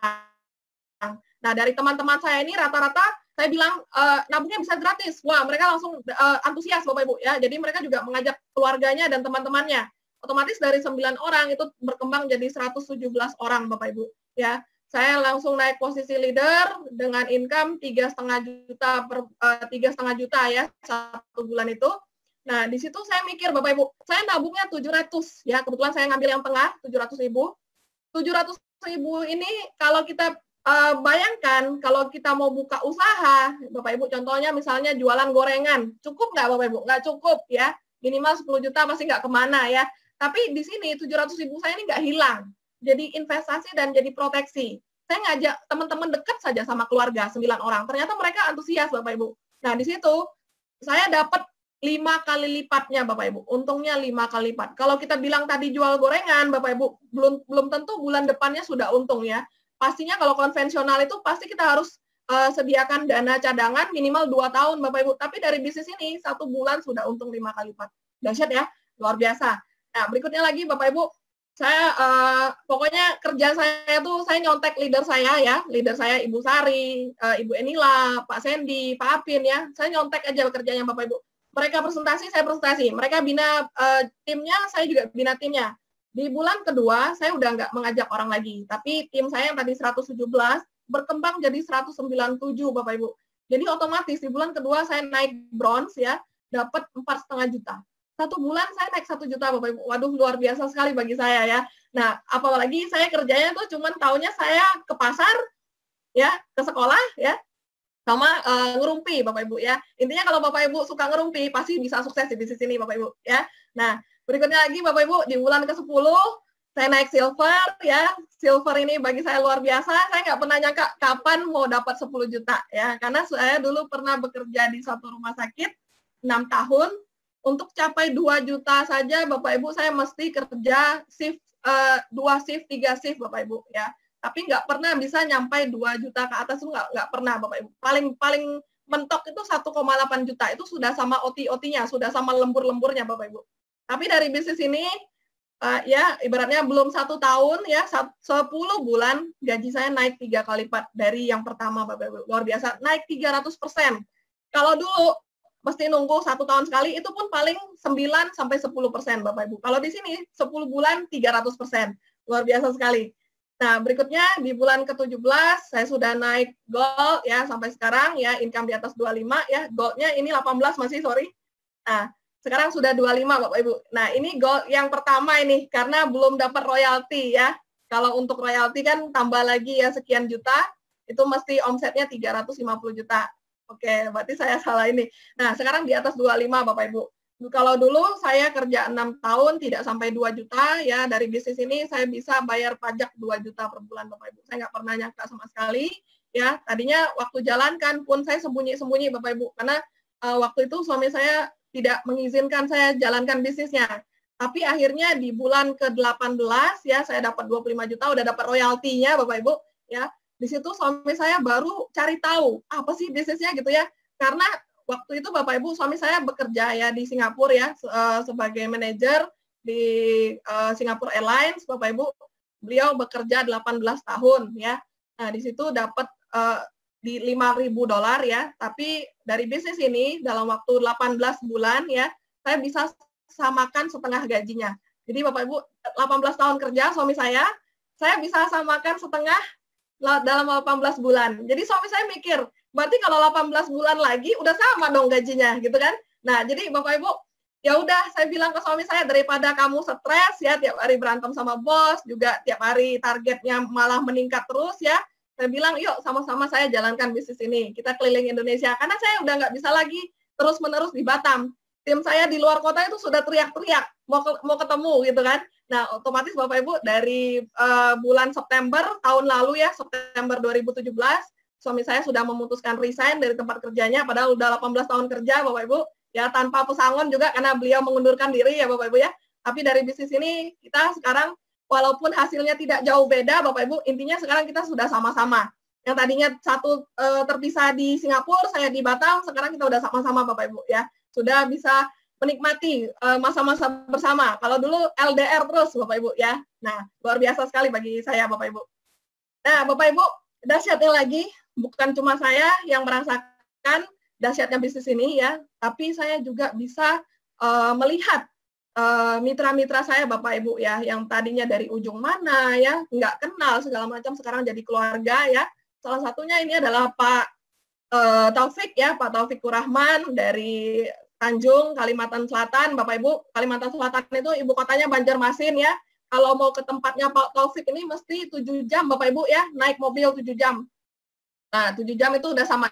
Nah, dari teman-teman saya ini rata-rata saya bilang nabungnya bisa gratis. Wah, mereka langsung antusias Bapak Ibu ya. Jadi mereka juga mengajak keluarganya dan teman-temannya. Otomatis dari 9 orang itu berkembang jadi 117 orang Bapak Ibu ya. Saya langsung naik posisi leader dengan income 3,5 juta ya satu bulan itu. Nah, di situ saya mikir Bapak Ibu, saya nabungnya 700 ya. Kebetulan saya ngambil yang tengah 700.000. 700.000 ini kalau kita bayangkan kalau kita mau buka usaha, Bapak Ibu contohnya misalnya jualan gorengan, cukup nggak Bapak Ibu? Nggak cukup ya, minimal 10 juta masih nggak kemana ya. Tapi di sini 700.000 saya ini nggak hilang, jadi investasi dan jadi proteksi. Saya ngajak teman-teman dekat saja sama keluarga 9 orang, ternyata mereka antusias Bapak Ibu. Nah di situ saya dapat 5 kali lipatnya Bapak Ibu, untungnya 5 kali lipat. Kalau kita bilang tadi jual gorengan Bapak Ibu, belum tentu bulan depannya sudah untung ya. Pastinya kalau konvensional itu pasti kita harus sediakan dana cadangan minimal 2 tahun Bapak Ibu. Tapi dari bisnis ini 1 bulan sudah untung 5 kali lipat. Dahsyat ya, luar biasa. Nah, berikutnya lagi Bapak Ibu, saya pokoknya kerja saya tuh saya nyontek leader saya ya, leader saya Ibu Sari, Ibu Enila, Pak Sandy, Pak Apin ya. Saya nyontek aja kerjanya Bapak Ibu. Mereka presentasi, saya presentasi. Mereka bina timnya, saya juga bina timnya. Di bulan kedua, saya udah nggak mengajak orang lagi. Tapi tim saya yang tadi 117, berkembang jadi 197, Bapak Ibu. Jadi otomatis di bulan kedua saya naik bronze ya, dapat 4,5 juta. 1 bulan saya naik 1 juta, Bapak Ibu. Waduh, luar biasa sekali bagi saya ya. Nah, apalagi saya kerjanya tuh cuman taunya saya ke pasar, ya, ke sekolah, ya, sama ngerumpi Bapak Ibu ya. Intinya kalau Bapak Ibu suka ngerumpi pasti bisa sukses di bisnis ini Bapak Ibu ya. Nah, berikutnya lagi Bapak Ibu di bulan ke-10 saya naik silver ya. Silver ini bagi saya luar biasa. Saya nggak pernah nyangka kapan mau dapat 10 juta ya. Karena saya dulu pernah bekerja di satu rumah sakit 6 tahun. Untuk capai 2 juta saja Bapak Ibu saya mesti kerja shift 2 shift, 3 shift Bapak Ibu ya. Tapi nggak pernah bisa nyampai 2 juta ke atas itu nggak pernah Bapak Ibu. Paling mentok itu 1,8 juta itu sudah sama OT-OT-nya, sudah sama lembur-lemburnya Bapak Ibu. Tapi dari bisnis ini ya ibaratnya belum 1 tahun ya 10 bulan gaji saya naik 3 kali lipat dari yang pertama Bapak Ibu. Luar biasa, naik 300%. Kalau dulu mesti nunggu 1 tahun sekali itu pun paling 9 sampai 10% Bapak Ibu. Kalau di sini 10 bulan 300%. Luar biasa sekali. Nah, berikutnya di bulan ke-17 saya sudah naik gold ya sampai sekarang ya, income di atas 25 ya. Goldnya ini 18 masih, sorry. Nah, sekarang sudah 25 Bapak Ibu. Nah, ini gold yang pertama ini karena belum dapat royalti ya. Kalau untuk royalti kan tambah lagi ya sekian juta, itu mesti omsetnya 350 juta. Oke, berarti saya salah ini. Nah, sekarang di atas 25 Bapak Ibu. Kalau dulu saya kerja 6 tahun tidak sampai 2 juta ya, dari bisnis ini saya bisa bayar pajak 2 juta per bulan Bapak Ibu. Saya nggak pernah nyangka sama sekali ya. Tadinya waktu jalankan pun saya sembunyi-sembunyi Bapak Ibu karena waktu itu suami saya tidak mengizinkan saya jalankan bisnisnya. Tapi akhirnya di bulan ke-18 ya saya dapat 25 juta udah dapat royaltinya Bapak Ibu ya. Di situ suami saya baru cari tahu apa sih bisnisnya gitu ya. Karena waktu itu Bapak Ibu suami saya bekerja ya di Singapura ya sebagai manajer di Singapore Airlines Bapak Ibu. Beliau bekerja 18 tahun ya. Nah, di situ dapat di $5.000 ya, tapi dari bisnis ini dalam waktu 18 bulan ya, saya bisa samakan setengah gajinya. Jadi Bapak Ibu, 18 tahun kerja suami saya bisa samakan setengah dalam 18 bulan. Jadi suami saya mikir, berarti kalau 18 bulan lagi udah sama dong gajinya, gitu kan? Nah, jadi Bapak Ibu, ya udah saya bilang ke suami saya, daripada kamu stres ya tiap hari berantem sama bos, juga tiap hari targetnya malah meningkat terus ya. Saya bilang, yuk sama-sama saya jalankan bisnis ini. Kita keliling Indonesia karena saya udah nggak bisa lagi terus-menerus di Batam. Tim saya di luar kota itu sudah teriak-teriak mau ketemu gitu kan. Nah, otomatis Bapak Ibu dari bulan September tahun lalu ya, September 2017, suami saya sudah memutuskan resign dari tempat kerjanya padahal udah 18 tahun kerja Bapak Ibu. Ya, tanpa pesangon juga karena beliau mengundurkan diri ya Bapak Ibu ya. Tapi dari bisnis ini kita sekarang walaupun hasilnya tidak jauh beda Bapak Ibu, intinya sekarang kita sudah sama-sama. Yang tadinya satu terpisah di Singapura, saya di Batam, sekarang kita udah sama-sama Bapak Ibu ya. Sudah bisa menikmati masa-masa bersama. Kalau dulu LDR terus Bapak Ibu ya. Nah, luar biasa sekali bagi saya Bapak Ibu. Nah, Bapak Ibu, dahsyatnya lagi bukan cuma saya yang merasakan dahsyatnya bisnis ini ya, tapi saya juga bisa melihat mitra-mitra saya Bapak Ibu ya, yang tadinya dari ujung mana ya, nggak kenal segala macam, sekarang jadi keluarga ya. Salah satunya ini adalah Pak Taufik ya, Pak Taufik Kurahman dari Tanjung, Kalimantan Selatan, Bapak Ibu. Kalimantan Selatan itu ibu kotanya Banjarmasin ya. Kalau mau ke tempatnya Pak Taufik ini mesti 7 jam Bapak Ibu ya, naik mobil 7 jam. Nah, 7 jam itu udah sama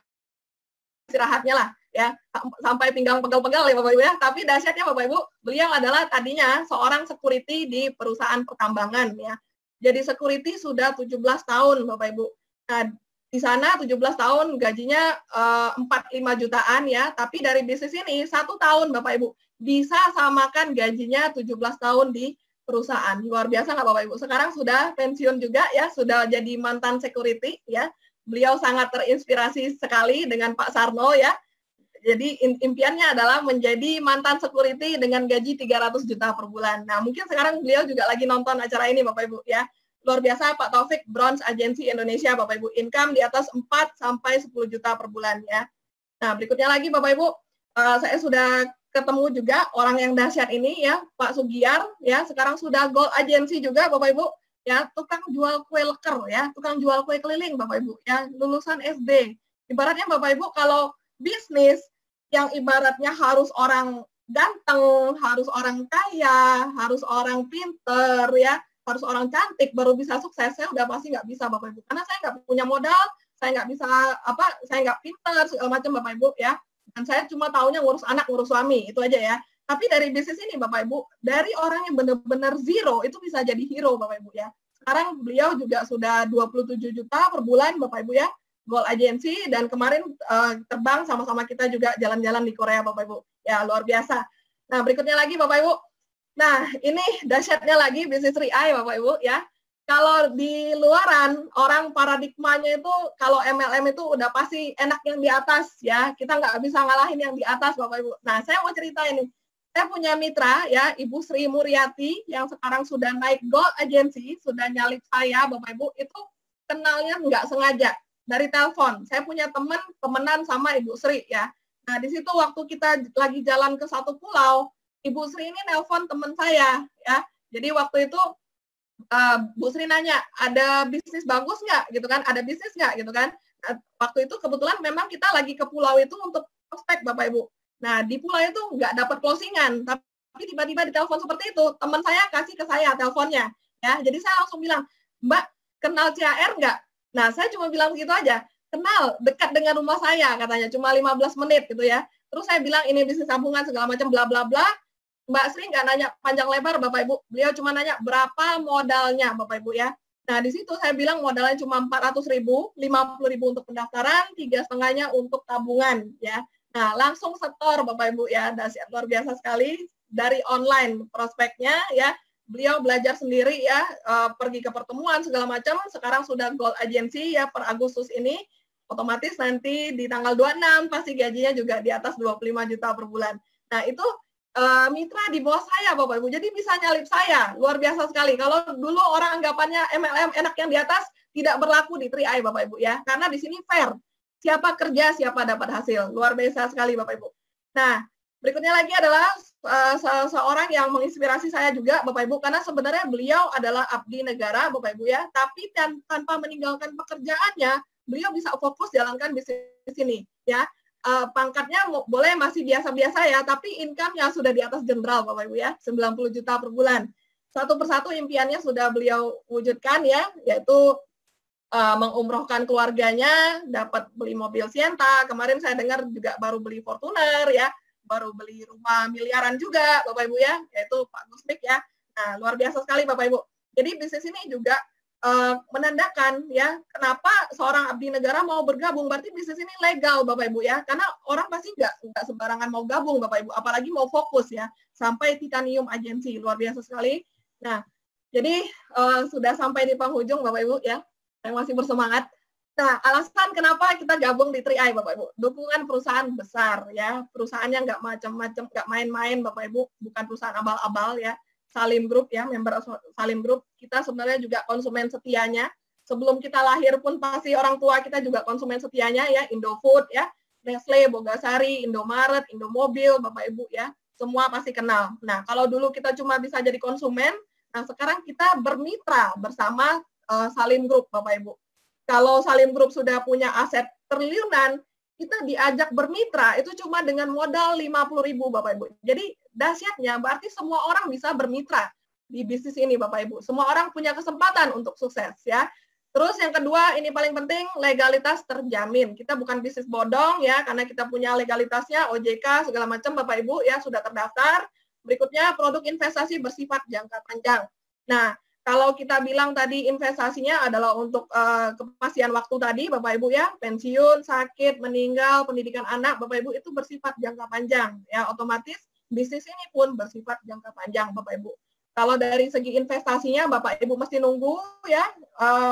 istirahatnya lah ya, sampai pinggang pegal-pegal ya Bapak Ibu ya. Tapi dahsyatnya Bapak Ibu, beliau adalah tadinya seorang security di perusahaan pertambangan ya. Jadi security sudah 17 tahun Bapak Ibu. Nah, di sana 17 tahun gajinya 45 jutaan ya, tapi dari bisnis ini 1 tahun Bapak Ibu bisa samakan gajinya 17 tahun di perusahaan. Luar biasa nggak Bapak Ibu? Sekarang sudah pensiun juga ya, sudah jadi mantan security ya. Beliau sangat terinspirasi sekali dengan Pak Sarno ya. Jadi impiannya adalah menjadi mantan security dengan gaji 300 juta per bulan. Nah, mungkin sekarang beliau juga lagi nonton acara ini Bapak Ibu ya. Luar biasa Pak Taufik, Bronze Agency Indonesia Bapak Ibu, income di atas 4 sampai 10 juta per bulan ya. Nah, berikutnya lagi Bapak Ibu, saya sudah ketemu juga orang yang dahsyat ini ya, Pak Sugiyar ya, sekarang sudah Gold Agency juga Bapak Ibu ya, tukang jual kue leker ya, tukang jual kue keliling Bapak Ibu ya, lulusan SD. Ibaratnya Bapak Ibu kalau bisnis yang ibaratnya harus orang ganteng, harus orang kaya, harus orang pinter ya, harus orang cantik baru bisa sukses, saya udah pasti nggak bisa Bapak Ibu. Karena saya nggak punya modal, saya nggak bisa saya nggak pinter segala macam Bapak Ibu ya. Dan saya cuma taunya ngurus anak, ngurus suami, itu aja ya. Tapi dari bisnis ini Bapak Ibu, dari orang yang benar-benar zero itu bisa jadi hero Bapak Ibu ya. Sekarang beliau juga sudah 27 juta per bulan Bapak Ibu ya, Gold Agency, dan kemarin terbang sama-sama kita juga jalan-jalan di Korea Bapak Ibu. Ya, luar biasa. Nah, berikutnya lagi Bapak Ibu. Nah, ini dahsyatnya lagi bisnis Ri-Ai Bapak Ibu ya. Kalau di luaran orang paradigmanya itu kalau MLM itu udah pasti enak yang di atas ya. Kita nggak bisa ngalahin yang di atas Bapak Ibu. Nah, saya mau cerita ini. Saya punya mitra ya, Ibu Sri Muryati yang sekarang sudah naik Gold Agency, sudah nyalip saya Bapak Ibu, itu kenalnya nggak sengaja dari telepon. Saya punya temenan sama Ibu Sri ya. Nah, di situ waktu kita lagi jalan ke satu pulau, Ibu Sri ini nelpon teman saya ya. Jadi waktu itu Bu Sri nanya, ada bisnis bagus nggak gitu kan? Ada bisnis nggak gitu kan? Nah, waktu itu kebetulan memang kita lagi ke pulau itu untuk prospek Bapak Ibu. Nah, di pulau itu nggak dapat closingan, tapi tiba-tiba di telepon seperti itu, teman saya kasih ke saya teleponnya ya. Jadi saya langsung bilang, Mbak, kenal CAR nggak? Nah, saya cuma bilang gitu aja, kenal, dekat dengan rumah saya katanya, cuma 15 menit gitu ya. Terus saya bilang ini bisnis sambungan segala macam bla bla bla. Mbak Sri nggak nanya panjang lebar Bapak Ibu, beliau cuma nanya berapa modalnya Bapak Ibu ya. Nah, di situ saya bilang modalnya cuma 400.000, 50.000 untuk pendaftaran, 3,5-nya untuk tabungan ya. Nah, langsung setor Bapak Ibu ya, dahsyat luar biasa sekali dari online prospeknya ya. Beliau belajar sendiri ya, pergi ke pertemuan segala macam, sekarang sudah Gold Agency ya per Agustus ini, otomatis nanti di tanggal 26 pasti gajinya juga di atas 25 juta per bulan. Nah, itu mitra di bawah saya Bapak Ibu, jadi bisa nyalip saya, luar biasa sekali. Kalau dulu orang anggapannya MLM enak yang di atas, tidak berlaku di Ri-Ai Bapak Ibu ya, karena di sini fair. siapa kerja, siapa dapat hasil. Luar biasa sekali Bapak Ibu. Nah, berikutnya lagi adalah seorang yang menginspirasi saya juga Bapak Ibu, karena sebenarnya beliau adalah abdi negara Bapak Ibu ya, tapi tanpa meninggalkan pekerjaannya, beliau bisa fokus jalankan bisnis ini ya. Pangkatnya boleh masih biasa-biasa ya, tapi income-nya sudah di atas jenderal Bapak Ibu ya, 90 juta per bulan. Satu persatu impiannya sudah beliau wujudkan ya, yaitu mengumrohkan keluarganya, dapat beli mobil Sienta. Kemarin saya dengar juga baru beli Fortuner ya, baru beli rumah miliaran juga Bapak Ibu ya, yaitu Pak Gusmik ya. Nah, luar biasa sekali Bapak Ibu. Jadi bisnis ini juga menandakan ya, kenapa seorang abdi negara mau bergabung, berarti bisnis ini legal Bapak Ibu ya, karena orang pasti nggak sembarangan mau gabung Bapak Ibu, apalagi mau fokus ya, sampai titanium agensi, luar biasa sekali. Nah, jadi sudah sampai di penghujung Bapak Ibu ya, yang masih bersemangat. Nah, alasan kenapa kita gabung di 3i Bapak Ibu, dukungan perusahaan besar ya, perusahaannya nggak macam-macam, nggak main-main Bapak Ibu, bukan perusahaan abal-abal ya. Salim Group ya, member Salim Group, kita sebenarnya juga konsumen setianya. Sebelum kita lahir pun pasti orang tua kita juga konsumen setianya ya, Indofood ya, Nestle, Bogasari, Indomaret, Indomobil, Bapak Ibu ya, semua pasti kenal. Nah, kalau dulu kita cuma bisa jadi konsumen, nah sekarang kita bermitra bersama Salim Group Bapak Ibu. Kalau Salim Group sudah punya aset triliunan, kita diajak bermitra itu cuma dengan modal 50.000 Bapak Ibu. Jadi dahsyatnya berarti semua orang bisa bermitra di bisnis ini Bapak Ibu. Semua orang punya kesempatan untuk sukses ya. Terus yang kedua, ini paling penting, legalitas terjamin. Kita bukan bisnis bodong ya, karena kita punya legalitasnya, OJK segala macam Bapak Ibu ya, sudah terdaftar. Berikutnya, produk investasi bersifat jangka panjang. Nah, kalau kita bilang tadi investasinya adalah untuk kepastian waktu tadi, Bapak Ibu ya, pensiun, sakit, meninggal, pendidikan anak, Bapak Ibu itu bersifat jangka panjang. Ya, otomatis bisnis ini pun bersifat jangka panjang, Bapak Ibu. Kalau dari segi investasinya, Bapak Ibu mesti nunggu ya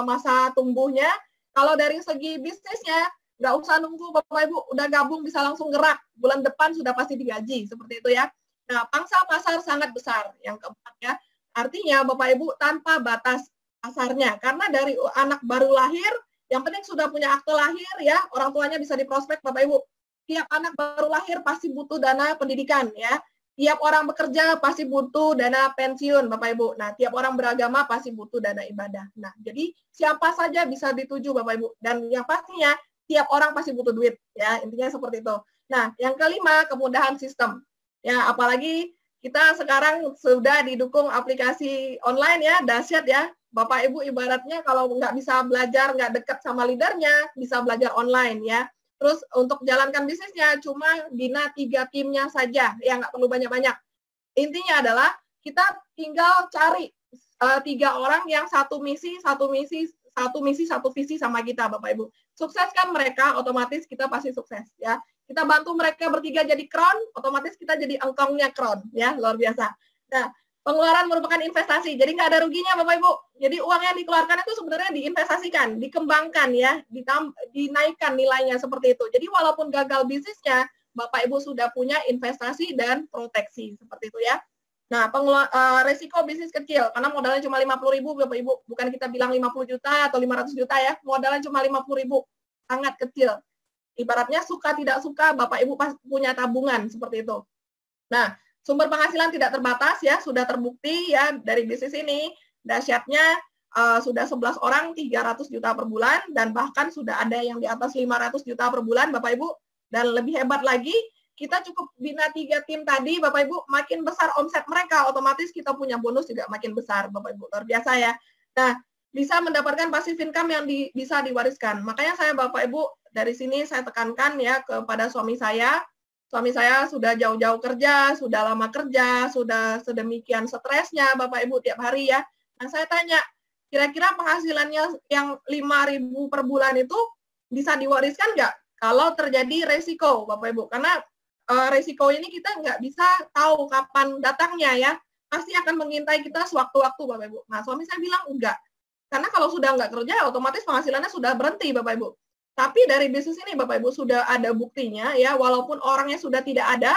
masa tumbuhnya. Kalau dari segi bisnisnya, nggak usah nunggu, Bapak Ibu udah gabung bisa langsung gerak. Bulan depan sudah pasti digaji, seperti itu ya. Nah, pangsa pasar sangat besar. Yang keempat ya. Artinya Bapak Ibu tanpa batas pasarnya, karena dari anak baru lahir, yang penting sudah punya akte lahir ya, orang tuanya bisa diprospek Bapak Ibu. Tiap anak baru lahir pasti butuh dana pendidikan ya. Tiap orang bekerja pasti butuh dana pensiun Bapak Ibu. Nah, tiap orang beragama pasti butuh dana ibadah. Nah, jadi siapa saja bisa dituju Bapak Ibu. Dan yang pastinya tiap orang pasti butuh duit ya, intinya seperti itu. Nah, yang kelima kemudahan sistem. Ya, apalagi kita sekarang sudah didukung aplikasi online ya, dahsyat ya. Bapak Ibu ibaratnya kalau nggak bisa belajar, nggak dekat sama leadernya, bisa belajar online ya. Terus untuk jalankan bisnisnya cuma bina 3 timnya saja, ya nggak perlu banyak-banyak. Intinya adalah kita tinggal cari 3 orang yang satu misi, satu visi sama kita Bapak Ibu. Sukseskan mereka, otomatis kita pasti sukses ya. Kita bantu mereka bertiga jadi crown, otomatis kita jadi engkongnya crown, ya luar biasa. Nah, pengeluaran merupakan investasi, jadi nggak ada ruginya Bapak Ibu. Jadi uang yang dikeluarkan itu sebenarnya diinvestasikan, dikembangkan ya, dinaikkan nilainya seperti itu. Jadi walaupun gagal bisnisnya, Bapak Ibu sudah punya investasi dan proteksi seperti itu ya. Nah, resiko bisnis kecil, karena modalnya cuma 50.000 Bapak Ibu, bukan kita bilang 50 juta atau 500 juta ya, modalnya cuma 50.000, sangat kecil. Ibaratnya suka tidak suka, Bapak Ibu punya tabungan seperti itu. Nah, sumber penghasilan tidak terbatas ya, sudah terbukti ya dari bisnis ini. Dahsyatnya sudah 11 orang 300 juta per bulan, dan bahkan sudah ada yang di atas 500 juta per bulan Bapak Ibu. Dan lebih hebat lagi, kita cukup bina 3 tim tadi Bapak Ibu, makin besar omset mereka, otomatis kita punya bonus juga makin besar Bapak Ibu, luar biasa ya. Nah, bisa mendapatkan passive income yang bisa diwariskan. Makanya saya Bapak Ibu, dari sini saya tekankan ya kepada suami saya. Suami saya sudah jauh-jauh kerja, sudah lama kerja, sudah sedemikian stresnya Bapak Ibu tiap hari ya. Nah, saya tanya, kira-kira penghasilannya yang 5.000 per bulan itu bisa diwariskan nggak? Kalau terjadi resiko Bapak Ibu, karena resiko ini kita nggak bisa tahu kapan datangnya ya. Pasti akan mengintai kita sewaktu-waktu Bapak Ibu. Nah, suami saya bilang enggak. Karena kalau sudah nggak kerja, otomatis penghasilannya sudah berhenti Bapak Ibu. Tapi dari bisnis ini Bapak Ibu sudah ada buktinya ya, walaupun orangnya sudah tidak ada,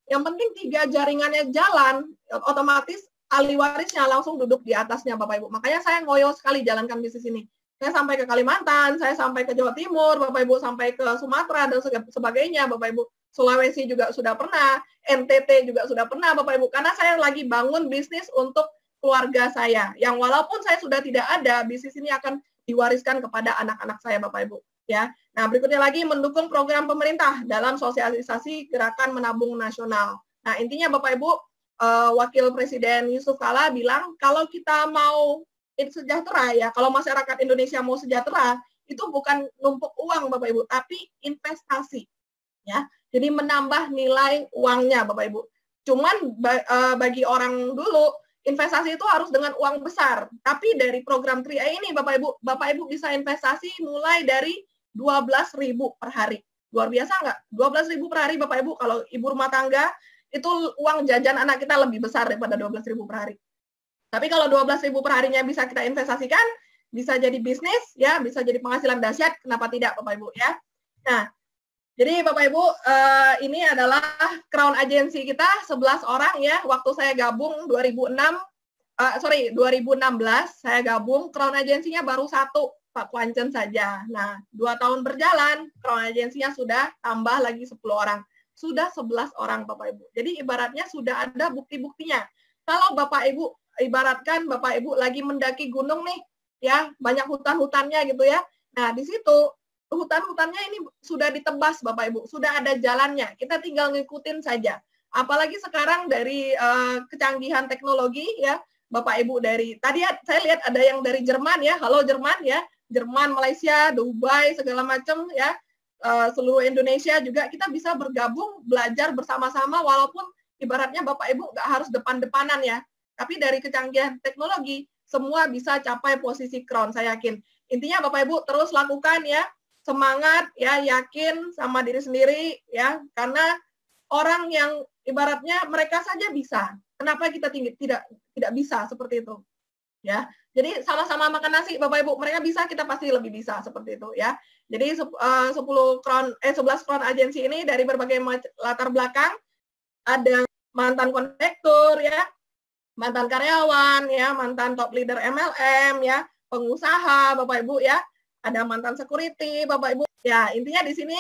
yang penting 3 jaringannya jalan, otomatis ahli warisnya langsung duduk di atasnya Bapak Ibu. Makanya saya ngoyo sekali jalankan bisnis ini. Saya sampai ke Kalimantan, saya sampai ke Jawa Timur, Bapak Ibu sampai ke Sumatera dan sebagainya, Bapak Ibu. Sulawesi juga sudah pernah, NTT juga sudah pernah, Bapak Ibu. Karena saya lagi bangun bisnis untuk keluarga saya, yang walaupun saya sudah tidak ada, bisnis ini akan diwariskan kepada anak-anak saya, Bapak Ibu. Ya. Nah, berikutnya lagi mendukung program pemerintah dalam sosialisasi gerakan menabung nasional. Nah, intinya Bapak Ibu, Wakil Presiden Yusuf Kala bilang kalau kita mau sejahtera ya, kalau masyarakat Indonesia mau sejahtera, itu bukan numpuk uang Bapak Ibu, tapi investasi. Ya, jadi menambah nilai uangnya Bapak Ibu. Cuman bagi orang dulu investasi itu harus dengan uang besar. Tapi dari program 3A ini Bapak Ibu bisa investasi mulai dari 12.000 per hari. Luar biasa nggak? 12.000 per hari Bapak Ibu. Kalau ibu rumah tangga itu uang jajan anak kita lebih besar daripada 12.000 per hari. Tapi kalau 12.000 per harinya bisa kita investasikan, bisa jadi bisnis ya, bisa jadi penghasilan dahsyat, kenapa tidak Bapak Ibu ya. Nah, jadi Bapak Ibu, ini adalah Crown Agency kita 11 orang ya. Waktu saya gabung 2016 saya gabung, Crown Agency-nya baru 1, Pak Kwancen saja. Nah, 2 tahun berjalan, Crown Agency-nya sudah tambah lagi 10 orang. Sudah 11 orang Bapak Ibu. Jadi ibaratnya sudah ada bukti-buktinya. Kalau Bapak Ibu, ibaratkan Bapak Ibu lagi mendaki gunung nih, ya, banyak hutan-hutannya gitu ya. Nah, di situ hutan-hutannya ini sudah ditebas Bapak Ibu, sudah ada jalannya, kita tinggal ngikutin saja. Apalagi sekarang dari kecanggihan teknologi ya, Bapak Ibu dari, tadi saya lihat ada yang dari Jerman ya, halo Jerman ya, Jerman, Malaysia, Dubai, segala macam ya, seluruh Indonesia juga kita bisa bergabung, belajar bersama-sama walaupun ibaratnya Bapak Ibu nggak harus depan-depanan ya, tapi dari kecanggihan teknologi, semua bisa capai posisi crown, saya yakin. Intinya Bapak Ibu terus lakukan ya, semangat ya, yakin sama diri sendiri ya, karena orang yang ibaratnya mereka saja bisa, kenapa kita tidak bisa seperti itu ya. Jadi sama-sama makan nasi Bapak Ibu, mereka bisa, kita pasti lebih bisa seperti itu ya. Jadi 11 crown agensi ini dari berbagai latar belakang, ada mantan konektor ya, mantan karyawan ya, mantan top leader MLM ya, pengusaha Bapak Ibu ya, ada mantan security Bapak Ibu. Ya, intinya di sini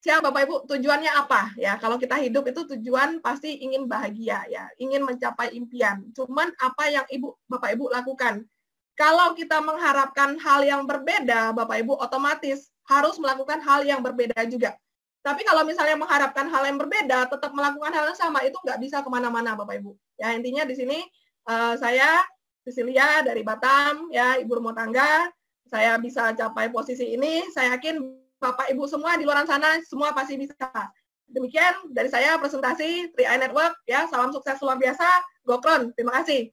siapa Bapak Ibu, tujuannya apa ya? Kalau kita hidup itu tujuan pasti ingin bahagia ya, ingin mencapai impian. Cuman apa yang Bapak Ibu lakukan? Kalau kita mengharapkan hal yang berbeda, Bapak Ibu otomatis harus melakukan hal yang berbeda juga. Tapi kalau misalnya mengharapkan hal yang berbeda, tetap melakukan hal yang sama, itu nggak bisa kemana-mana Bapak Ibu. Ya, intinya di sini saya Cecilia dari Batam, ya, ibu rumah tangga, saya bisa capai posisi ini, saya yakin Bapak Ibu semua di luar sana semua pasti bisa. Demikian dari saya presentasi 3i Network ya, salam sukses luar biasa, Go Crown. Terima kasih.